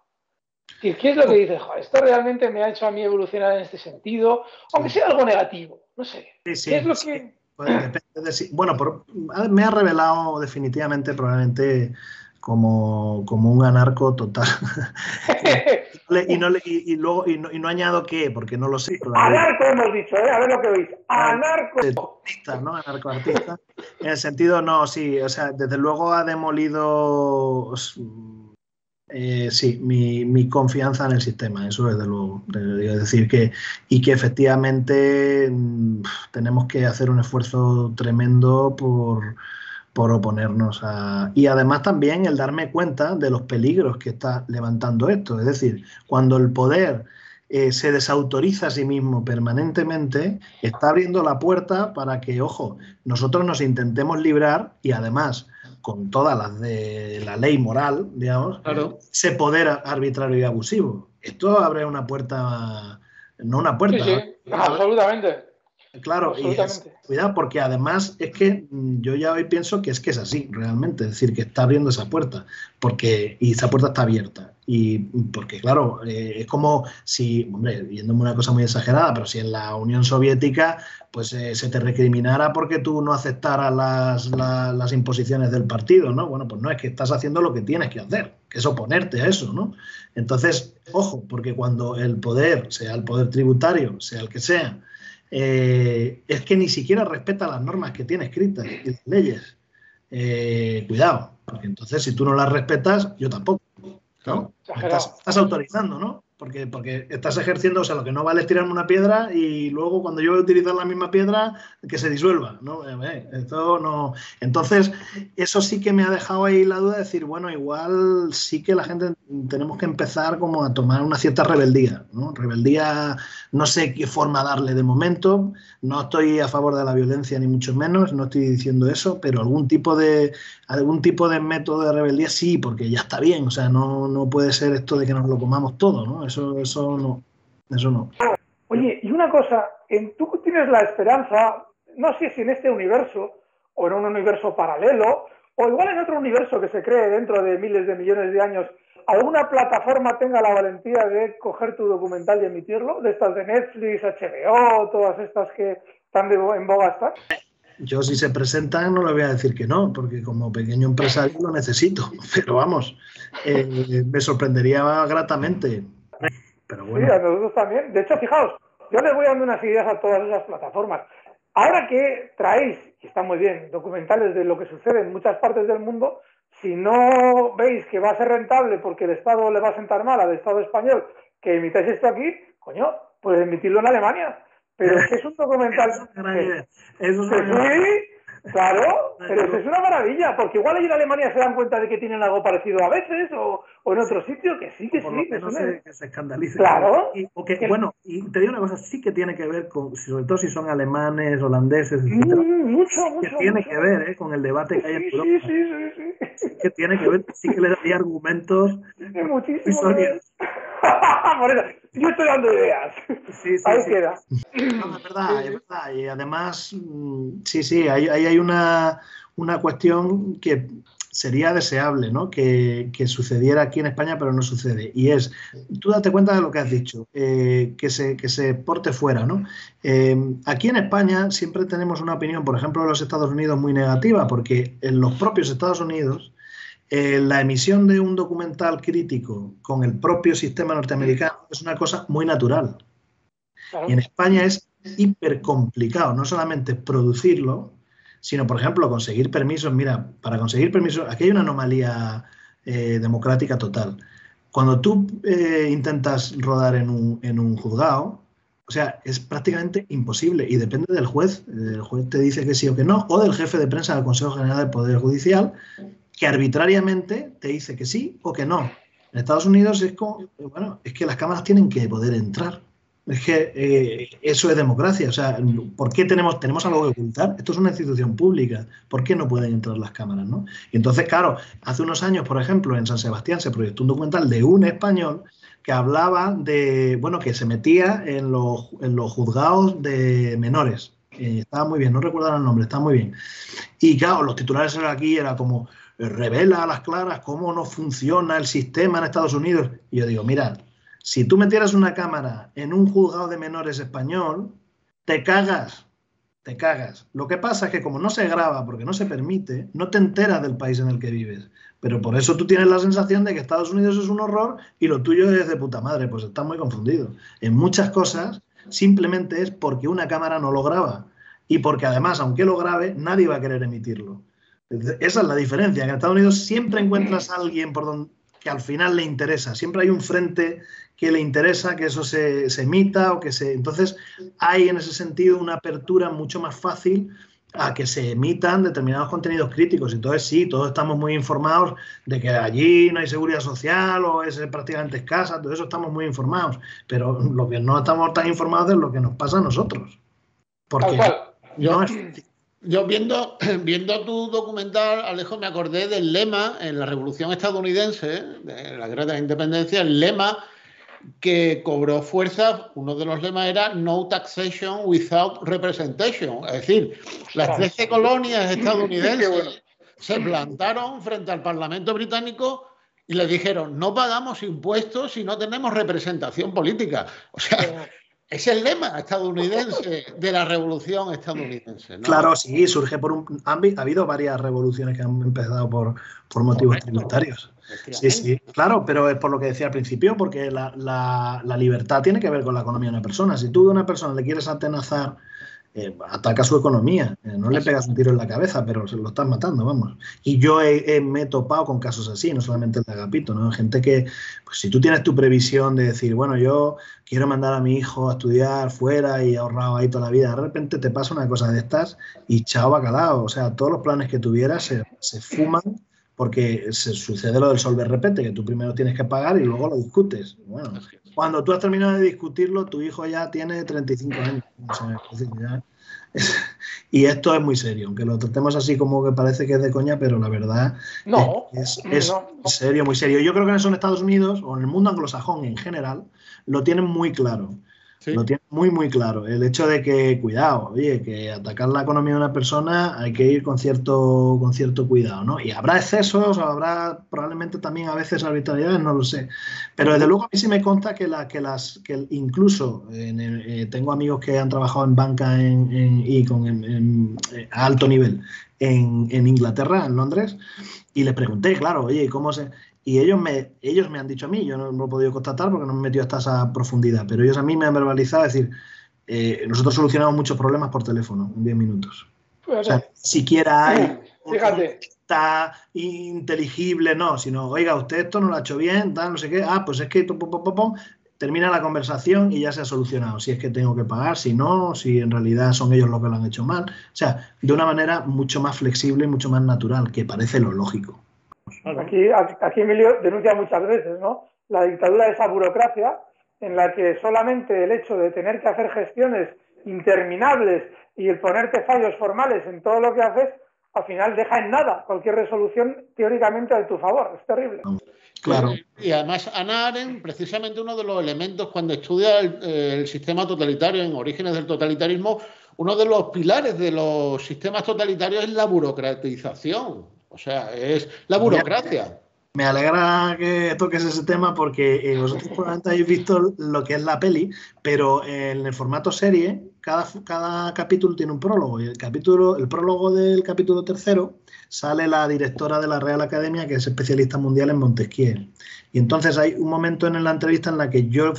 ¿Qué es lo que dices? Esto realmente me ha hecho a mí evolucionar en este sentido, aunque sea algo negativo, no sé. Sí, ¿Qué es lo que...? Bueno, me ha revelado definitivamente, probablemente, como un anarco total. y no añado qué, porque no lo sé. Anarco hemos dicho, a ver lo que oís. Anarco. ¿No? Anarcoartista. En el sentido, no, sí, o sea, desde luego ha demolido... sí, mi confianza en el sistema, eso desde luego. Es decir, que efectivamente tenemos que hacer un esfuerzo tremendo por oponernos a... Y además también el darme cuenta de los peligros que está levantando esto. Es decir, cuando el poder se desautoriza a sí mismo permanentemente, está abriendo la puerta para que, ojo, nosotros nos intentemos librar y además... con todas las de la ley moral, digamos, claro, ese poder arbitrario y abusivo. Esto abre una puerta, no una puerta. Sí, absolutamente. Claro, absolutamente. Y cuidado, porque además es que yo ya hoy pienso que es así, realmente, es decir, que está abriendo esa puerta, y esa puerta está abierta. Y porque, claro, es como si, hombre, viéndome una cosa muy exagerada, pero si en la Unión Soviética pues se te recriminara porque tú no aceptaras las imposiciones del partido, ¿no? Bueno, pues no, es que estás haciendo lo que tienes que hacer, que es oponerte a eso, ¿no? Entonces, ojo, porque cuando el poder, sea el poder tributario, sea el que sea, es que ni siquiera respeta las normas que tiene escritas y las leyes. Cuidado, porque entonces si tú no las respetas, yo tampoco, ¿no? Estás autorizando, ¿no? Porque estás ejerciendo, o sea, lo que no vale es tirarme una piedra y luego cuando yo voy a utilizar la misma piedra, que se disuelva, ¿no? Esto no... Entonces, eso sí que me ha dejado ahí la duda de decir, bueno, igual sí que la gente tenemos que empezar como a tomar una cierta rebeldía, ¿no? Rebeldía, no sé qué forma darle de momento, no estoy a favor de la violencia ni mucho menos, no estoy diciendo eso, pero algún tipo de método de rebeldía sí, porque ya está bien, o sea, no puede ser esto de que nos lo comamos todo, ¿no? Eso no. Oye, y una cosa, tú tienes la esperanza, no sé si en este universo o en un universo paralelo, o igual en otro universo que se cree dentro de miles de millones de años, ¿alguna plataforma tenga la valentía de coger tu documental y emitirlo? De estas de Netflix, HBO, todas estas que tan en boga están. Yo si se presentan no le voy a decir que no, porque como pequeño empresario lo necesito, pero vamos, me sorprendería gratamente. Pero bueno. Sí, a nosotros también. De hecho, fijaos, yo les voy dando unas ideas a todas esas plataformas. Ahora que traéis, y está muy bien, documentales de lo que sucede en muchas partes del mundo, si no veis que va a ser rentable porque el Estado le va a sentar mal al Estado español que emitáis esto aquí, coño, pues emitirlo en Alemania. Pero es que es un documental... Sí, claro, pero es una maravilla, porque igual allí en Alemania se dan cuenta de que tienen algo parecido a veces, o en otro sitio, que sí, que sí. Que se escandalice. Claro. Bueno, y te digo una cosa, sí que tiene que ver con, sobre todo si son alemanes, holandeses, etcétera. Mucho. Tiene que ver con el debate que hay en Europa. Sí. Que tiene que ver, sí que le daría argumentos. Muchísimo. Por eso, yo estoy dando ideas. Ahí queda. No, es verdad. Y además, sí, ahí hay una cuestión que sería deseable, ¿no? Que sucediera aquí en España, pero no sucede. Y es, tú date cuenta de lo que has dicho, que se porte fuera, ¿no? Aquí en España siempre tenemos una opinión, por ejemplo, de los Estados Unidos muy negativa, porque en los propios Estados Unidos la emisión de un documental crítico con el propio sistema norteamericano es una cosa muy natural. Claro. Y en España es hiper complicado, no solamente producirlo, sino, por ejemplo, conseguir permisos. Mira, para conseguir permisos, aquí hay una anomalía democrática total. Cuando tú intentas rodar en un juzgado, o sea, es prácticamente imposible y depende del juez. El juez te dice que sí o que no, o del jefe de prensa del Consejo General del Poder Judicial, que arbitrariamente te dice que sí o que no. En Estados Unidos es como, bueno, es que las cámaras tienen que poder entrar. Es que eso es democracia. O sea, ¿por qué tenemos algo que ocultar? Esto es una institución pública. ¿Por qué no pueden entrar las cámaras, no? Y entonces, claro, hace unos años, por ejemplo, en San Sebastián se proyectó un documental de un español que hablaba de, bueno, que se metía en los juzgados de menores. Estaba muy bien, no recuerdo el nombre, estaba muy bien. Y claro, los titulares aquí era como, revela a las claras cómo no funciona el sistema en Estados Unidos. Y yo digo, mira, si tú metieras una cámara en un juzgado de menores español, te cagas. Lo que pasa es que como no se graba porque no se permite, no te enteras del país en el que vives. Pero por eso tú tienes la sensación de que Estados Unidos es un horror y lo tuyo es de puta madre. Pues estás muy confundido. En muchas cosas simplemente es porque una cámara no lo graba. Y porque además, aunque lo grabe, nadie va a querer emitirlo. Esa es la diferencia. En Estados Unidos siempre encuentras a alguien que al final le interesa. Siempre hay un frente que le interesa que eso se emita o que se... Entonces hay en ese sentido una apertura mucho más fácil a que se emitan determinados contenidos críticos. Entonces sí, todos estamos muy informados de que allí no hay seguridad social o es prácticamente escasa, todo eso estamos muy informados. Pero lo que no estamos tan informados es lo que nos pasa a nosotros. Porque no es... Yo viendo tu documental, Alejo, me acordé del lema en la Revolución Estadounidense, de la Guerra de la Independencia, el lema que cobró fuerza, uno de los lemas era No Taxation Without Representation. Es decir, las 13 colonias estadounidenses se plantaron frente al Parlamento británico y le dijeron, no pagamos impuestos si no tenemos representación política. O sea... Es el lema estadounidense de la revolución estadounidense, ¿no? Claro, sí, surge ha habido varias revoluciones que han empezado por motivos tributarios. Sí, claro, pero es por lo que decía al principio, porque la libertad tiene que ver con la economía de una persona. Si tú de una persona le quieres atenazar, ataca su economía, no le pegas un tiro en la cabeza, pero se lo estás matando, vamos. Y yo me he topado con casos así, no solamente el de Agapito, ¿no? Gente que, pues si tú tienes tu previsión de decir, bueno, yo quiero mandar a mi hijo a estudiar fuera y he ahorrado ahí toda la vida, de repente te pasa una cosa de estas y chao bacalao. O sea, todos los planes que tuvieras se fuman porque se sucede lo del solver repete, que tú primero tienes que pagar y luego lo discutes. Bueno, cuando tú has terminado de discutirlo, tu hijo ya tiene 35 años. O sea, y esto es muy serio, aunque lo tratemos así como que parece que es de coña, pero la verdad es serio, muy serio. Yo creo que eso en Estados Unidos, o en el mundo anglosajón en general, lo tienen muy claro. ¿Sí? Lo tienen muy, muy claro. El hecho de que, cuidado, oye, que atacar la economía de una persona hay que ir con cierto cuidado, ¿no? Y habrá excesos, o habrá probablemente también a veces arbitrariedades, no lo sé. Pero desde luego a mí sí me consta que incluso tengo amigos que han trabajado en banca a alto nivel en Inglaterra, en Londres, y les pregunté, claro, oye, ¿cómo se...? Y ellos me han dicho a mí, yo no lo he podido constatar porque no me he metido hasta esa profundidad, pero ellos a mí me han verbalizado, es decir, nosotros solucionamos muchos problemas por teléfono en 10 minutos. O sea, siquiera hay está inteligible, no, sino, oiga, usted esto no lo ha hecho bien, tal, no sé qué, pues es que termina la conversación y ya se ha solucionado. Si es que tengo que pagar, si no, si en realidad son ellos los que lo han hecho mal. O sea, de una manera mucho más flexible y mucho más natural, que parece lo lógico. Aquí Emilio denuncia muchas veces, ¿no? La dictadura de esa burocracia en la que solamente el hecho de tener que hacer gestiones interminables y el ponerte fallos formales en todo lo que haces, al final deja en nada cualquier resolución teóricamente a tu favor. Es terrible. Claro. Y además Hannah Arendt, precisamente uno de los elementos cuando estudia el sistema totalitario en Orígenes del totalitarismo, uno de los pilares de los sistemas totalitarios es la burocratización. O sea, es la burocracia. Me alegra que toques ese tema porque vosotros probablemente habéis visto lo que es la peli, pero en el formato serie, cada capítulo tiene un prólogo. Y el prólogo del capítulo 3 sale la directora de la Real Academia, que es especialista mundial en Montesquieu. Y entonces hay un momento en la entrevista en la que yo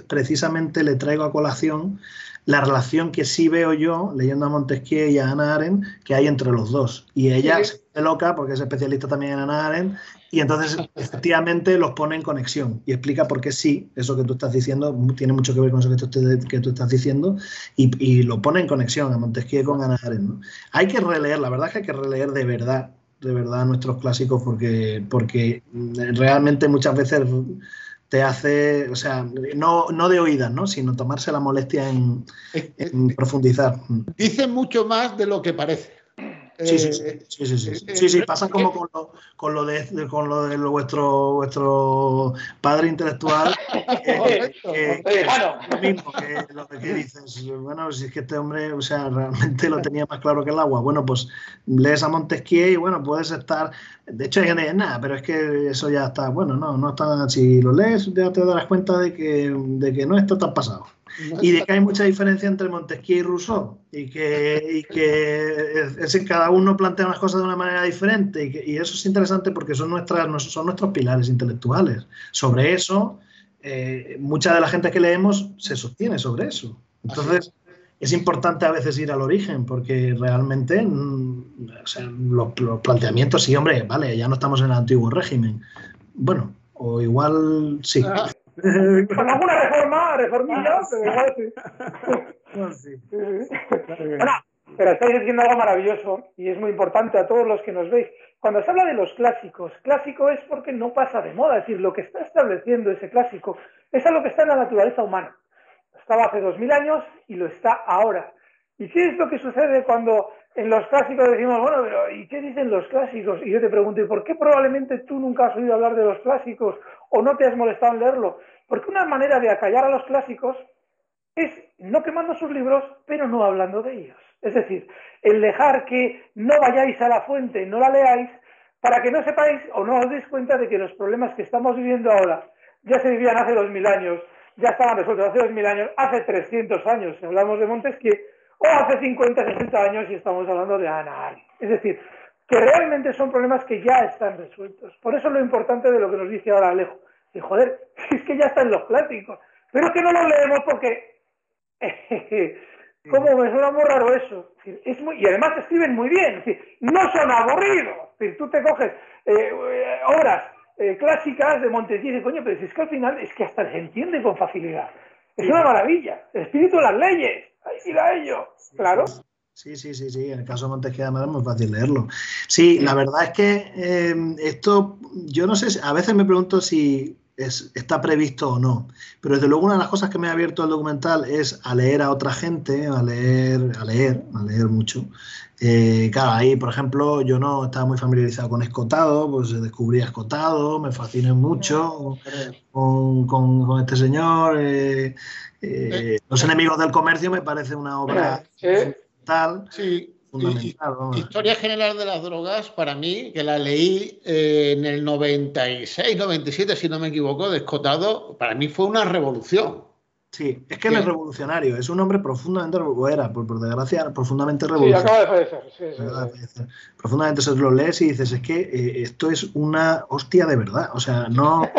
precisamente le traigo a colación la relación que sí veo yo, leyendo a Montesquieu y a Hannah Arendt, que hay entre los dos. Y ella se vuelve loca porque es especialista también en Hannah Arendt, y entonces efectivamente los pone en conexión y explica por qué sí, eso que tú estás diciendo tiene mucho que ver con eso que tú estás diciendo, y lo pone en conexión a Montesquieu con Hannah Arendt, ¿no? Hay que releer, la verdad es que hay que releer de verdad nuestros clásicos porque realmente muchas veces te hace, o sea, no de oídas, ¿no? Sino tomarse la molestia en profundizar. Dice mucho más de lo que parece. Sí, pasa como con lo de vuestro padre intelectual, lo mismo que lo que dices, bueno, si es que este hombre, o sea, realmente lo tenía más claro que el agua. Bueno, pues lees a Montesquieu y bueno, puedes estar, de hecho hay gente, nada, pero es que eso ya está, bueno, no está, si lo lees ya te darás cuenta de que no está tan pasado. Y de que hay mucha diferencia entre Montesquieu y Rousseau y que cada uno plantea unas cosas de una manera diferente y eso es interesante porque son nuestros pilares intelectuales. Sobre eso, mucha de la gente que leemos se sostiene sobre eso. Entonces, es importante a veces ir al origen porque realmente o sea, los planteamientos, sí, hombre, vale, ya no estamos en el antiguo régimen. Bueno, o igual sí. Con alguna reformilla, pero igual sí. Bueno, pero estáis diciendo algo maravilloso y es muy importante a todos los que nos veis. Cuando se habla de los clásicos, clásico es porque no pasa de moda, es decir, lo que está estableciendo ese clásico es algo que está en la naturaleza humana. Estaba hace 2000 años y lo está ahora. ¿Y qué es lo que sucede cuando en los clásicos decimos, bueno, pero ¿y qué dicen los clásicos? Y yo te pregunto, ¿y por qué probablemente tú nunca has oído hablar de los clásicos o no te has molestado en leerlo? Porque una manera de acallar a los clásicos es no quemando sus libros, pero no hablando de ellos. Es decir, el dejar que no vayáis a la fuente, no la leáis, para que no sepáis o no os deis cuenta de que los problemas que estamos viviendo ahora ya se vivían hace 2000 años, ya estaban resueltos hace 2000 años, hace 300 años, si hablamos de Montesquieu, o hace 50, 60 años y estamos hablando de Hannah Arendt. Es decir, que realmente son problemas que ya están resueltos. Por eso es lo importante de lo que nos dice ahora Alejo. Y joder, es que ya están los clásicos, pero es que no los leemos porque... ¿Cómo me suena muy raro eso? Y además escriben muy bien, es decir, no son aburridos. Es decir, tú te coges obras clásicas de Montesquieu y dices, coño, pero si es que al final es que hasta se entiende con facilidad. Es una maravilla. El espíritu de las leyes. Ahí sí da ello. Claro. Sí. En el caso de Montesquieu además es muy fácil leerlo. Sí, la verdad es que esto, yo no sé, a veces me pregunto si está previsto o no, pero desde luego una de las cosas que me ha abierto el documental es a leer a otra gente, a leer mucho. Claro, ahí, por ejemplo, yo no estaba muy familiarizado con Escotado, pues descubrí a Escotado, me fascinó mucho con este señor. Los enemigos del comercio me parece una obra fundamental. Sí. Historia General de las Drogas, para mí, que la leí en el 96, 97, si no me equivoco, de Escotado, para mí fue una revolución. Sí, es que él es revolucionario, es un hombre profundamente, o era, por desgracia, profundamente revolucionario. Sí, acaba de fallecer. Profundamente, se lo lees y dices, es que esto es una hostia de verdad, o sea, no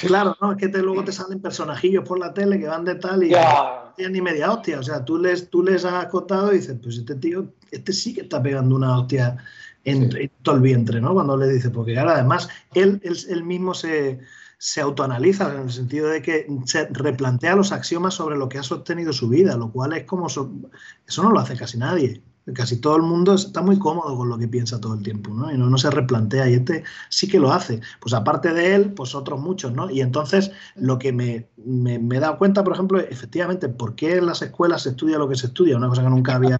claro, no, es que luego te salen personajillos por la tele que van de tal y no tienen ni media hostia, o sea, tú les has acotado y dices, pues este tío, sí que está pegando una hostia en todo el vientre, ¿no? Cuando le dice, porque ahora además él mismo se se autoanaliza, en el sentido de que se replantea los axiomas sobre lo que ha sostenido su vida, lo cual es como... Eso no lo hace casi nadie. Casi todo el mundo está muy cómodo con lo que piensa todo el tiempo, ¿no? Y no se replantea, y este sí que lo hace. Pues aparte de él, pues otros muchos, ¿no? Y entonces lo que me he dado cuenta, por ejemplo, efectivamente, ¿por qué en las escuelas se estudia lo que se estudia? Una cosa que nunca había...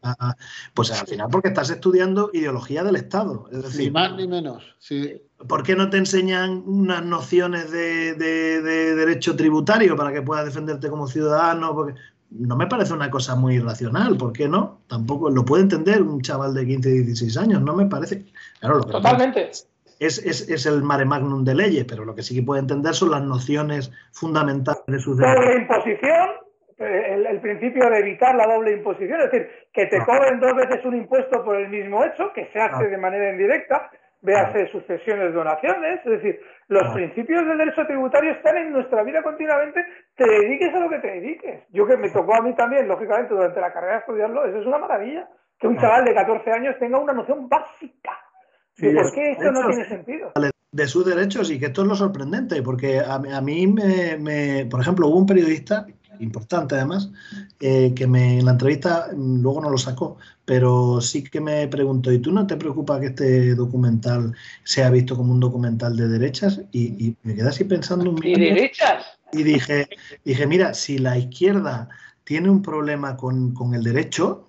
Pues al final porque estás estudiando ideología del Estado. Es decir, ni más ni menos, sí. ¿Por qué no te enseñan unas nociones de derecho tributario para que puedas defenderte como ciudadano? Porque no me parece una cosa muy racional. ¿Por qué no? Tampoco lo puede entender un chaval de 15, 16 años. No me parece... Claro, lo que Totalmente. Es el mare magnum de leyes, pero lo que sí que puede entender son las nociones fundamentales de sus derechos. derechos. Doble imposición, el principio de evitar la doble imposición, es decir, que te cobren 2 veces un impuesto por el mismo hecho, que se hace de manera indirecta, véase sucesiones, donaciones, es decir, los principios del derecho tributario están en nuestra vida continuamente, te dediques a lo que te dediques. Yo que me tocó a mí también, lógicamente, durante la carrera estudiarlo, eso es una maravilla, que un chaval de 14 años tenga una noción básica de por qué esto no tiene sentido. De sus derechos, y que esto es lo sorprendente, porque a mí por ejemplo, hubo un periodista importante además, que en la entrevista luego no lo sacó, pero sí que me preguntó, ¿y tú no te preocupa que este documental sea visto como un documental de derechas? Y me quedé así pensando un minuto. ¿Y derechas? Y dije, mira, si la izquierda tiene un problema con el derecho,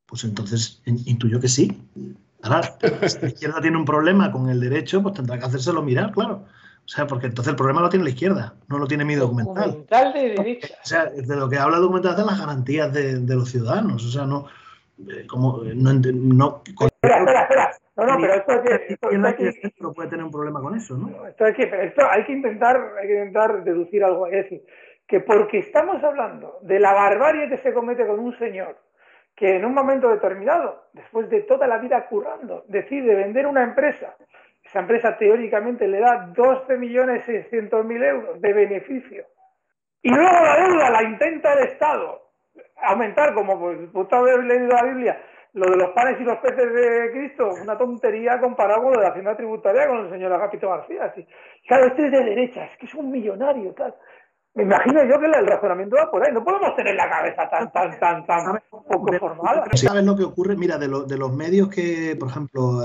pues entonces intuyo que sí. Ahora, si la izquierda tiene un problema con el derecho, pues tendrá que hacérselo mirar, claro. O sea, porque entonces el problema lo tiene la izquierda, no lo tiene mi documental. Documental de derecha. O sea, de lo que habla el documental es de las garantías de los ciudadanos. O sea, no... Espera. No, pero esto no puede tener un problema con eso, ¿no? Esto hay que intentar deducir algo. Es decir, que porque estamos hablando de la barbarie que se comete con un señor que en un momento determinado, después de toda la vida currando, decide vender una empresa. Esa empresa teóricamente le da 12.600.000 euros de beneficio. Y luego la deuda la intenta el Estado aumentar, como pues tú habéis leído la Biblia, lo de los panes y los peces de Cristo, una tontería comparado con lo de la Hacienda Tributaria con el señor Agapito García. Así. Claro, este es de derecha, es que es un millonario, tal. Me imagino yo que el razonamiento va por ahí. No podemos tener la cabeza tan poco formada. ¿Sabes lo que ocurre? Mira, de los medios que, por ejemplo,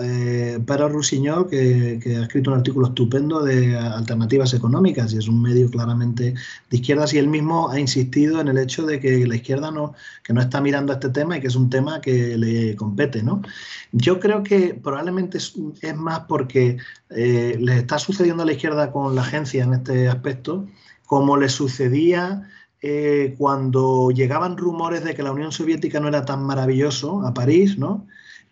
Pere Rusiñol, que ha escrito un artículo estupendo de alternativas económicas, y es un medio claramente de izquierdas, y él mismo ha insistido en el hecho de que la izquierda no está mirando este tema y que es un tema que le compete, ¿no? Yo creo que probablemente es más porque le está sucediendo a la izquierda con la agencia en este aspecto, como le sucedía cuando llegaban rumores de que la Unión Soviética no era tan maravilloso a París, ¿no?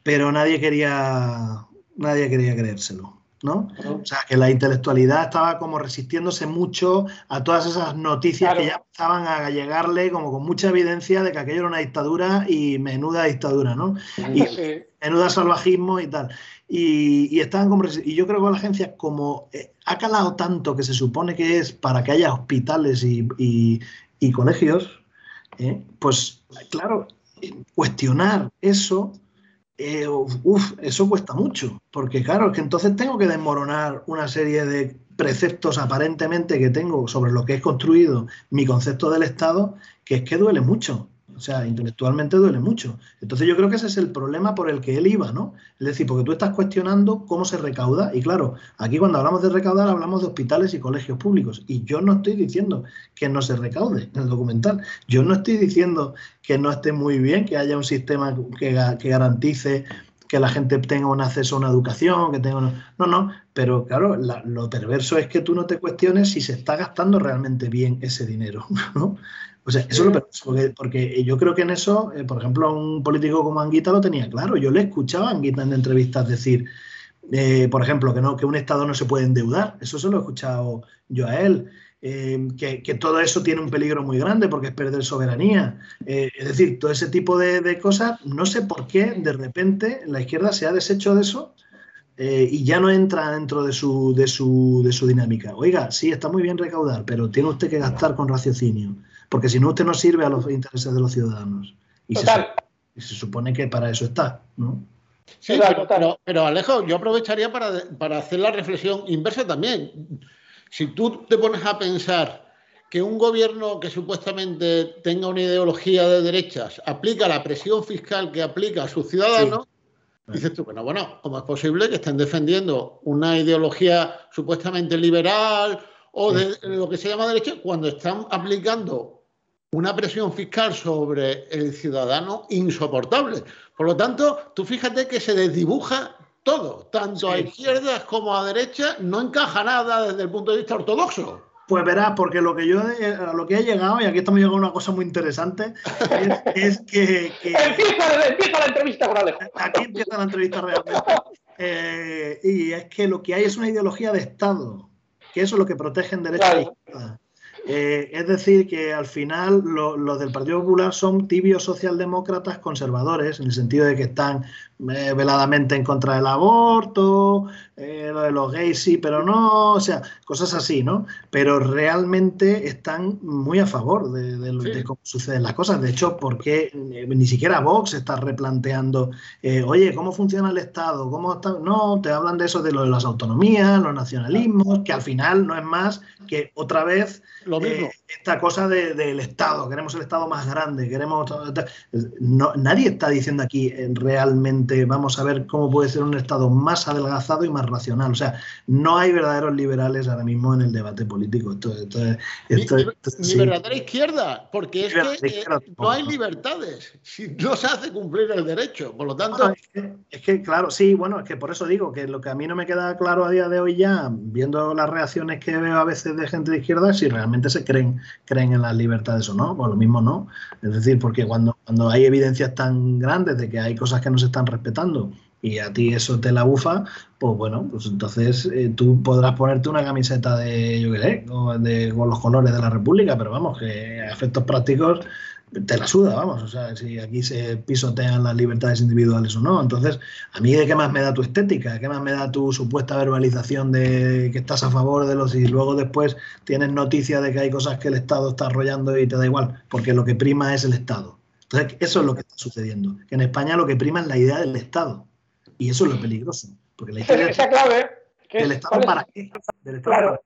Pero nadie quería creérselo, ¿no? O sea, que la intelectualidad estaba como resistiéndose mucho a todas esas noticias que ya empezaban a llegarle como con mucha evidencia de que aquello era una dictadura, y menuda dictadura, ¿no? Y menuda salvajismo y tal. Y estaban como... Y yo creo que la agencia, como ha calado tanto, que se supone que es para que haya hospitales y colegios, pues claro, cuestionar eso, eso cuesta mucho, porque claro, es que entonces tengo que desmoronar una serie de preceptos aparentemente que tengo sobre lo que es construido mi concepto del Estado, que es que duele mucho. O sea, intelectualmente duele mucho. Entonces yo creo que ese es el problema por el que él iba, ¿no? Es decir, porque tú estás cuestionando cómo se recauda, y claro, aquí cuando hablamos de recaudar hablamos de hospitales y colegios públicos, y yo no estoy diciendo que no se recaude en el documental. Yo no estoy diciendo que no esté muy bien que haya un sistema que garantice que la gente tenga un acceso a una educación, que tenga no, pero claro, lo perverso es que tú no te cuestiones si se está gastando realmente bien ese dinero, ¿no? O sea, eso es lo perverso, porque yo creo que en eso, por ejemplo, un político como Anguita lo tenía claro. Yo le escuchaba a Anguita en entrevistas decir, por ejemplo, que un Estado no se puede endeudar. Eso se lo he escuchado yo a él. Que todo eso tiene un peligro muy grande porque es perder soberanía. Es decir, todo ese tipo de cosas, no sé por qué de repente la izquierda se ha deshecho de eso y ya no entra dentro de su dinámica. Oiga, sí, está muy bien recaudar, pero tiene usted que gastar con raciocinio, porque si no usted no sirve a los intereses de los ciudadanos. Y se supone que para eso está, ¿no? Sí, pero Alejo, yo aprovecharía para hacer la reflexión inversa también. si tú te pones a pensar que un gobierno que supuestamente tenga una ideología de derechas aplica la presión fiscal que aplica a sus ciudadanos, dices tú, bueno, ¿cómo es posible que estén defendiendo una ideología supuestamente liberal o de lo que se llama derecha cuando están aplicando una presión fiscal sobre el ciudadano insoportable? Por lo tanto, tú fíjate que se desdibuja todo, tanto a izquierdas como a derechas, no encaja nada desde el punto de vista ortodoxo. Pues verás, porque a lo que he llegado, y aquí estamos llegando a una cosa muy interesante, es que... Empieza la entrevista con Alejo. Aquí empieza la entrevista realmente. Y es que lo que hay es una ideología de Estado, que eso es lo que protegen derechos de izquierda. Es decir, que al final los del Partido Popular son tibios socialdemócratas conservadores, en el sentido de que están veladamente en contra del aborto, lo de los gays sí, pero no, o sea, cosas así, ¿no? Pero realmente están muy a favor de cómo suceden las cosas. De hecho, porque ni siquiera Vox está replanteando, oye, ¿cómo funciona el Estado? ¿Cómo está? No, te hablan de eso, de lo de las autonomías, los nacionalismos, que al final no es más que otra vez esta cosa del Estado. Queremos el Estado más grande, queremos... nadie está diciendo aquí realmente vamos a ver cómo puede ser un Estado más adelgazado y más racional. O sea, no hay verdaderos liberales ahora mismo en el debate político. Ni verdadera izquierda, porque es que no hay libertades si no se hace cumplir el derecho. Por lo tanto... Es que claro, sí, bueno, es que por eso digo que lo que a mí no me queda claro a día de hoy ya, viendo las reacciones que veo a veces de gente de izquierda, es si realmente se creen en las libertades o no. Pues lo mismo no. Es decir, porque cuando hay evidencias tan grandes de que hay cosas que no se están respetando y a ti eso te la bufa, pues bueno, pues entonces tú podrás ponerte una camiseta de, yo qué sé, con los colores de la República, pero vamos, que a efectos prácticos te la suda, vamos, o sea, si aquí se pisotean las libertades individuales o no. Entonces, ¿a mí de qué más me da tu estética? ¿Qué más me da tu supuesta verbalización de que estás a favor de los y luego después tienes noticia de que hay cosas que el Estado está arrollando y te da igual? Porque lo que prima es el Estado. Entonces, eso es lo que está sucediendo. Que en España lo que prima es la idea del Estado. Y eso es lo peligroso. Porque la idea esa clave... ¿Del Estado para qué? Claro.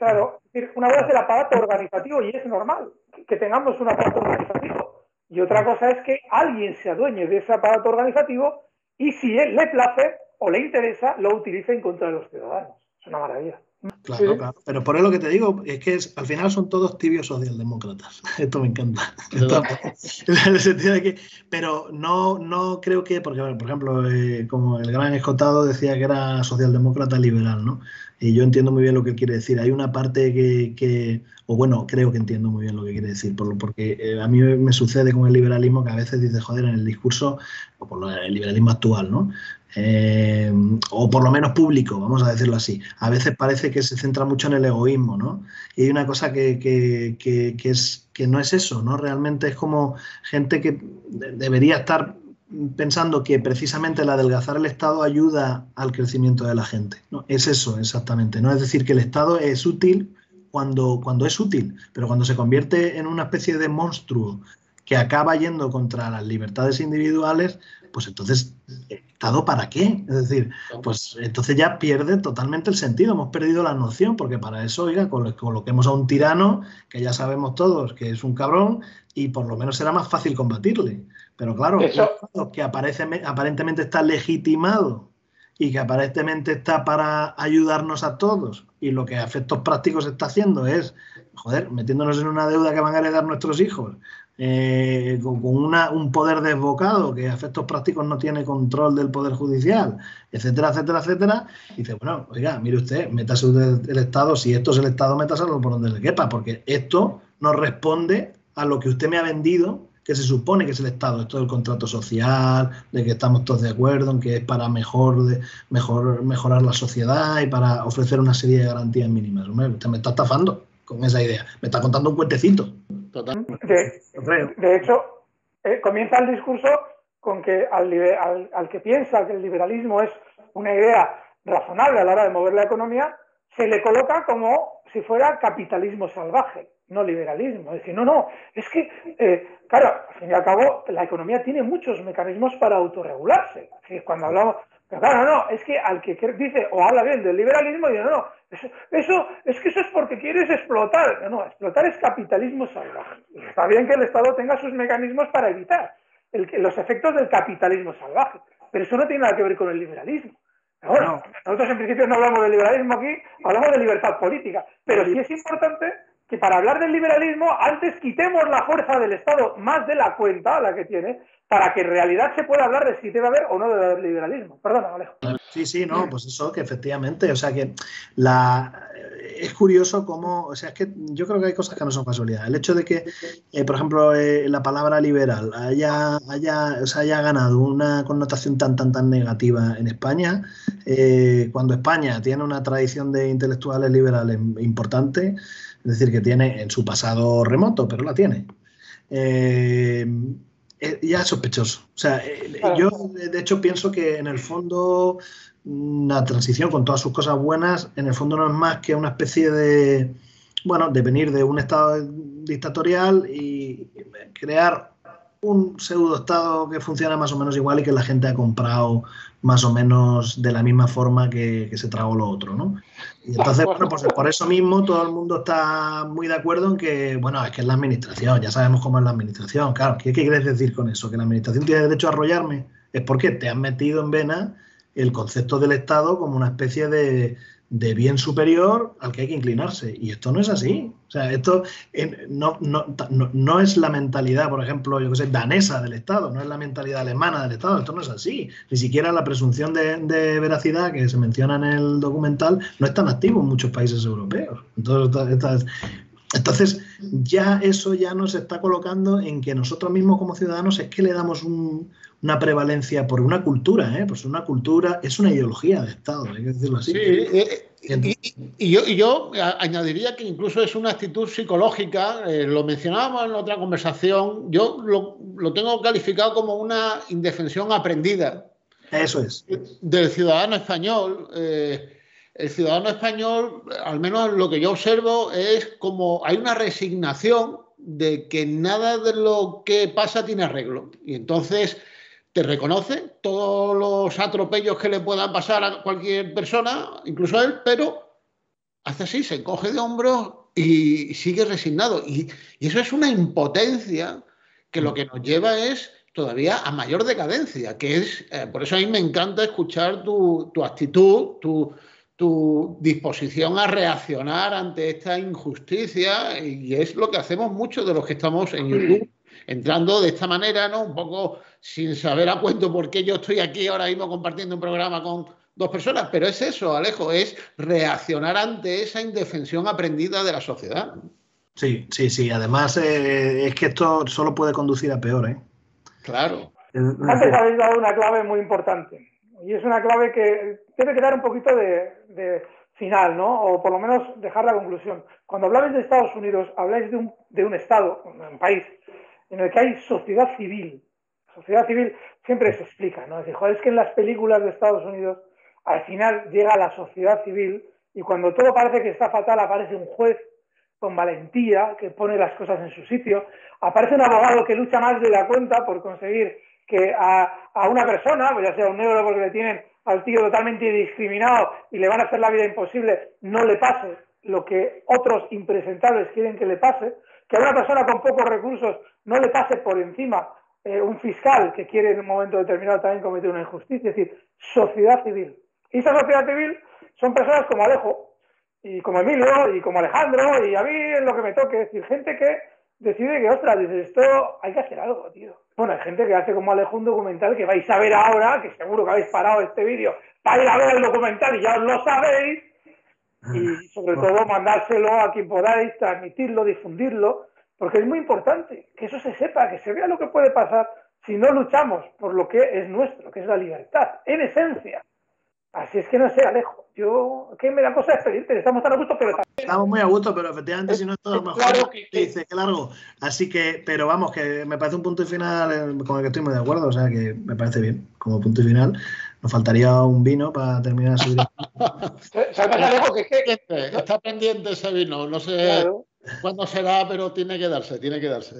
Es decir, una cosa es el aparato organizativo y es normal que tengamos un aparato organizativo. Y otra cosa es que alguien se adueñe de ese aparato organizativo y si él le place o le interesa, lo utilice en contra de los ciudadanos. Es una maravilla. Claro. Pero por eso lo que te digo es que al final son todos tibios socialdemócratas. Esto me encanta. En el sentido de que, pero no creo que, porque por ejemplo, como el gran escotado decía que era socialdemócrata liberal, ¿no? Y yo entiendo muy bien lo que quiere decir. Hay una parte o bueno, creo que entiendo muy bien lo que quiere decir, porque a mí me sucede con el liberalismo que a veces dice, joder, en el discurso, o por el liberalismo actual, ¿no? O por lo menos público, vamos a decirlo así. A veces parece que se centra mucho en el egoísmo, ¿no? Y hay una cosa que no es eso, ¿no? Realmente es como gente que debería estar pensando que precisamente el adelgazar el Estado ayuda al crecimiento de la gente, ¿no? Es eso exactamente, ¿no? Es decir, que el Estado es útil cuando es útil, pero cuando se convierte en una especie de monstruo que acaba yendo contra las libertades individuales, pues entonces, ¿Estado para qué? Es decir, pues entonces ya pierde totalmente el sentido, hemos perdido la noción, porque para eso, oiga, coloquemos a un tirano, que ya sabemos todos que es un cabrón, y por lo menos será más fácil combatirle. Pero claro, que aparentemente está legitimado y que aparentemente está para ayudarnos a todos, y lo que a efectos prácticos está haciendo es, joder, metiéndonos en una deuda que van a heredar nuestros hijos, con un poder desbocado que a efectos prácticos no tiene control del Poder Judicial, etcétera, etcétera, etcétera. Y dice, bueno, oiga, mire usted, métase el Estado, si esto es el Estado, métaselo por donde le quepa, porque esto no responde a lo que usted me ha vendido, que se supone que es el Estado. Esto del contrato social, de que estamos todos de acuerdo en que es para mejorar la sociedad y para ofrecer una serie de garantías mínimas. Hombre, usted me está estafando con esa idea. Me está contando un cuentecito. De hecho, comienza el discurso con que al que piensa que el liberalismo es una idea razonable a la hora de mover la economía, se le coloca como si fuera capitalismo salvaje, no liberalismo. Es decir, no, es que, claro, al fin y al cabo, la economía tiene muchos mecanismos para autorregularse. Es decir, cuando hablamos, Pero claro, no, es que al que dice o habla bien del liberalismo, dice, no, eso es porque quieres explotar. No, explotar es capitalismo salvaje. Y está bien que el Estado tenga sus mecanismos para evitar los efectos del capitalismo salvaje, pero eso no tiene nada que ver con el liberalismo. Pero bueno, nosotros en principio no hablamos de liberalismo aquí, hablamos de libertad política, pero sí es importante que para hablar del liberalismo antes quitemos la fuerza del Estado más de la cuenta, la que tiene, para que en realidad se pueda hablar de si debe haber o no debe haber liberalismo. Perdona, Alejo. Sí, no, pues eso, que efectivamente, o sea que es curioso cómo, o sea, es que yo creo que hay cosas que no son casualidad. El hecho de que, por ejemplo, la palabra liberal haya ganado una connotación tan negativa en España, cuando España tiene una tradición de intelectuales liberales importante, es decir, que tiene en su pasado remoto, pero la tiene. Ya es sospechoso. O sea, yo de hecho pienso que en el fondo la transición con todas sus cosas buenas, en el fondo no es más que una especie de, bueno, de venir de un estado dictatorial y crear un pseudoestado que funciona más o menos igual y que la gente ha comprado más o menos de la misma forma que se tragó lo otro, ¿no? Y entonces, bueno, pues por eso mismo todo el mundo está muy de acuerdo en que, bueno, es que es la administración, ya sabemos cómo es la administración, claro. ¿Qué quieres decir con eso? ¿Que la administración tiene derecho a arrollarme? Es porque te han metido en vena el concepto del Estado como una especie de bien superior al que hay que inclinarse. Y esto no es así. O sea, esto no es la mentalidad, por ejemplo, yo que sé, danesa del Estado, no es la mentalidad alemana del Estado. Esto no es así. Ni siquiera la presunción de veracidad que se menciona en el documental no es tan activo en muchos países europeos. Entonces, ya eso ya nos está colocando en que nosotros mismos como ciudadanos es que le damos una prevalencia por una cultura, pues una cultura es una ideología de Estado, hay que decirlo así. Sí, y yo añadiría que incluso es una actitud psicológica, lo mencionábamos en otra conversación, yo lo tengo calificado como una indefensión aprendida. Eso es. Del ciudadano español. El ciudadano español, al menos lo que yo observo, es como hay una resignación de que nada de lo que pasa tiene arreglo. Y entonces te reconoce todos los atropellos que le puedan pasar a cualquier persona, incluso a él, pero hace así, se encoge de hombros y sigue resignado. Y eso es una impotencia que lo que nos lleva es todavía a mayor decadencia, que es, por eso a mí me encanta escuchar tu actitud, tu disposición a reaccionar ante esta injusticia, y es lo que hacemos muchos de los que estamos en YouTube, entrando de esta manera, ¿no? Un poco sin saber a cuento por qué yo estoy aquí ahora mismo compartiendo un programa con dos personas, pero es eso, Alejo, es reaccionar ante esa indefensión aprendida de la sociedad. Sí. Además, es que esto solo puede conducir a peor, ¿eh? Claro. Antes habéis dado una clave muy importante. Y es una clave que debe quedar un poquito de final, ¿no? O por lo menos dejar la conclusión. Cuando habláis de Estados Unidos, habláis de un Estado, un país, en el que hay sociedad civil. Sociedad civil siempre se explica, ¿no? Es decir, joder, es que en las películas de Estados Unidos al final llega la sociedad civil y cuando todo parece que está fatal aparece un juez con valentía que pone las cosas en su sitio, aparece un abogado que lucha más de la cuenta por conseguir que a una persona, pues ya sea un negro porque le tienen al tío totalmente discriminado y le van a hacer la vida imposible, no le pase lo que otros impresentables quieren que le pase, que a una persona con pocos recursos no le pase por encima un fiscal que quiere en un momento determinado también cometer una injusticia, es decir, sociedad civil. Y esa sociedad civil son personas como Alejo, y como Emilio, y como Alejandro, y a mí en lo que me toque, es decir, gente que decide que, ostras, dices, esto hay que hacer algo, tío. Bueno, hay gente que hace como Alejo un documental que vais a ver ahora, que seguro que habéis parado este vídeo para ir a ver el documental y ya os lo sabéis, y sobre todo mandárselo a quien podáis, transmitirlo, difundirlo, porque es muy importante que eso se sepa, que se vea lo que puede pasar si no luchamos por lo que es nuestro, que es la libertad, en esencia. Así es que no sé, Alejo, yo, que me da cosa despedirte, estamos tan a gusto, pero estamos muy a gusto, pero efectivamente si no es todo mejor, claro que dice, qué largo. Así que, pero vamos, que me parece un punto y final con el que estoy muy de acuerdo, o sea que me parece bien, como punto y final. Nos faltaría un vino para terminar de subir. ¿Sabes, Alejo, que está pendiente ese vino? No sé cuándo será, pero tiene que darse, tiene que darse.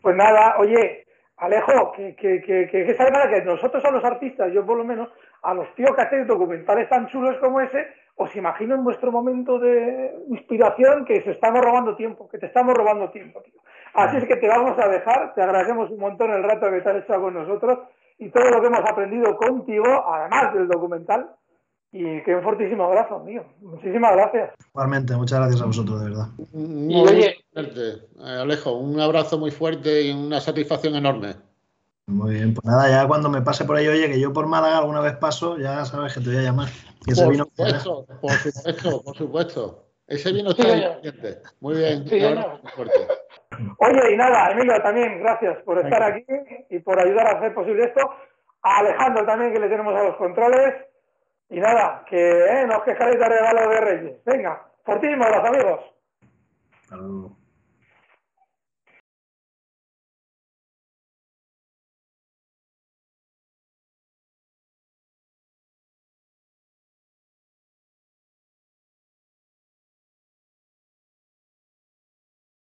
Pues nada, oye, Alejo, que sabe nada, que nosotros a los artistas, yo por lo menos, a los tíos que hacéis documentales tan chulos como ese, os imagino en vuestro momento de inspiración que te estamos robando tiempo, tío. Así es que te vamos a dejar, te agradecemos un montón el rato que te has echado con nosotros y todo lo que hemos aprendido contigo, además del documental, y que un fortísimo abrazo, mío. Muchísimas gracias. Igualmente, muchas gracias a vosotros, de verdad. Y oye, Alejo, un abrazo muy fuerte y una satisfacción enorme. Muy bien, pues nada, ya cuando me pase por ahí, oye, que yo por Málaga alguna vez paso, ya sabes que te voy a llamar. Por supuesto. Ese vino está pendiente. Muy bien. Sí, muy fuerte. Oye, y nada, Emilio, también gracias por estar aquí y por ayudar a hacer posible esto. A Alejandro también, que le tenemos a los controles. Y nada, que no os quejaréis de regalo de Reyes. Venga, fortísimo abrazo, amigos. Hasta luego.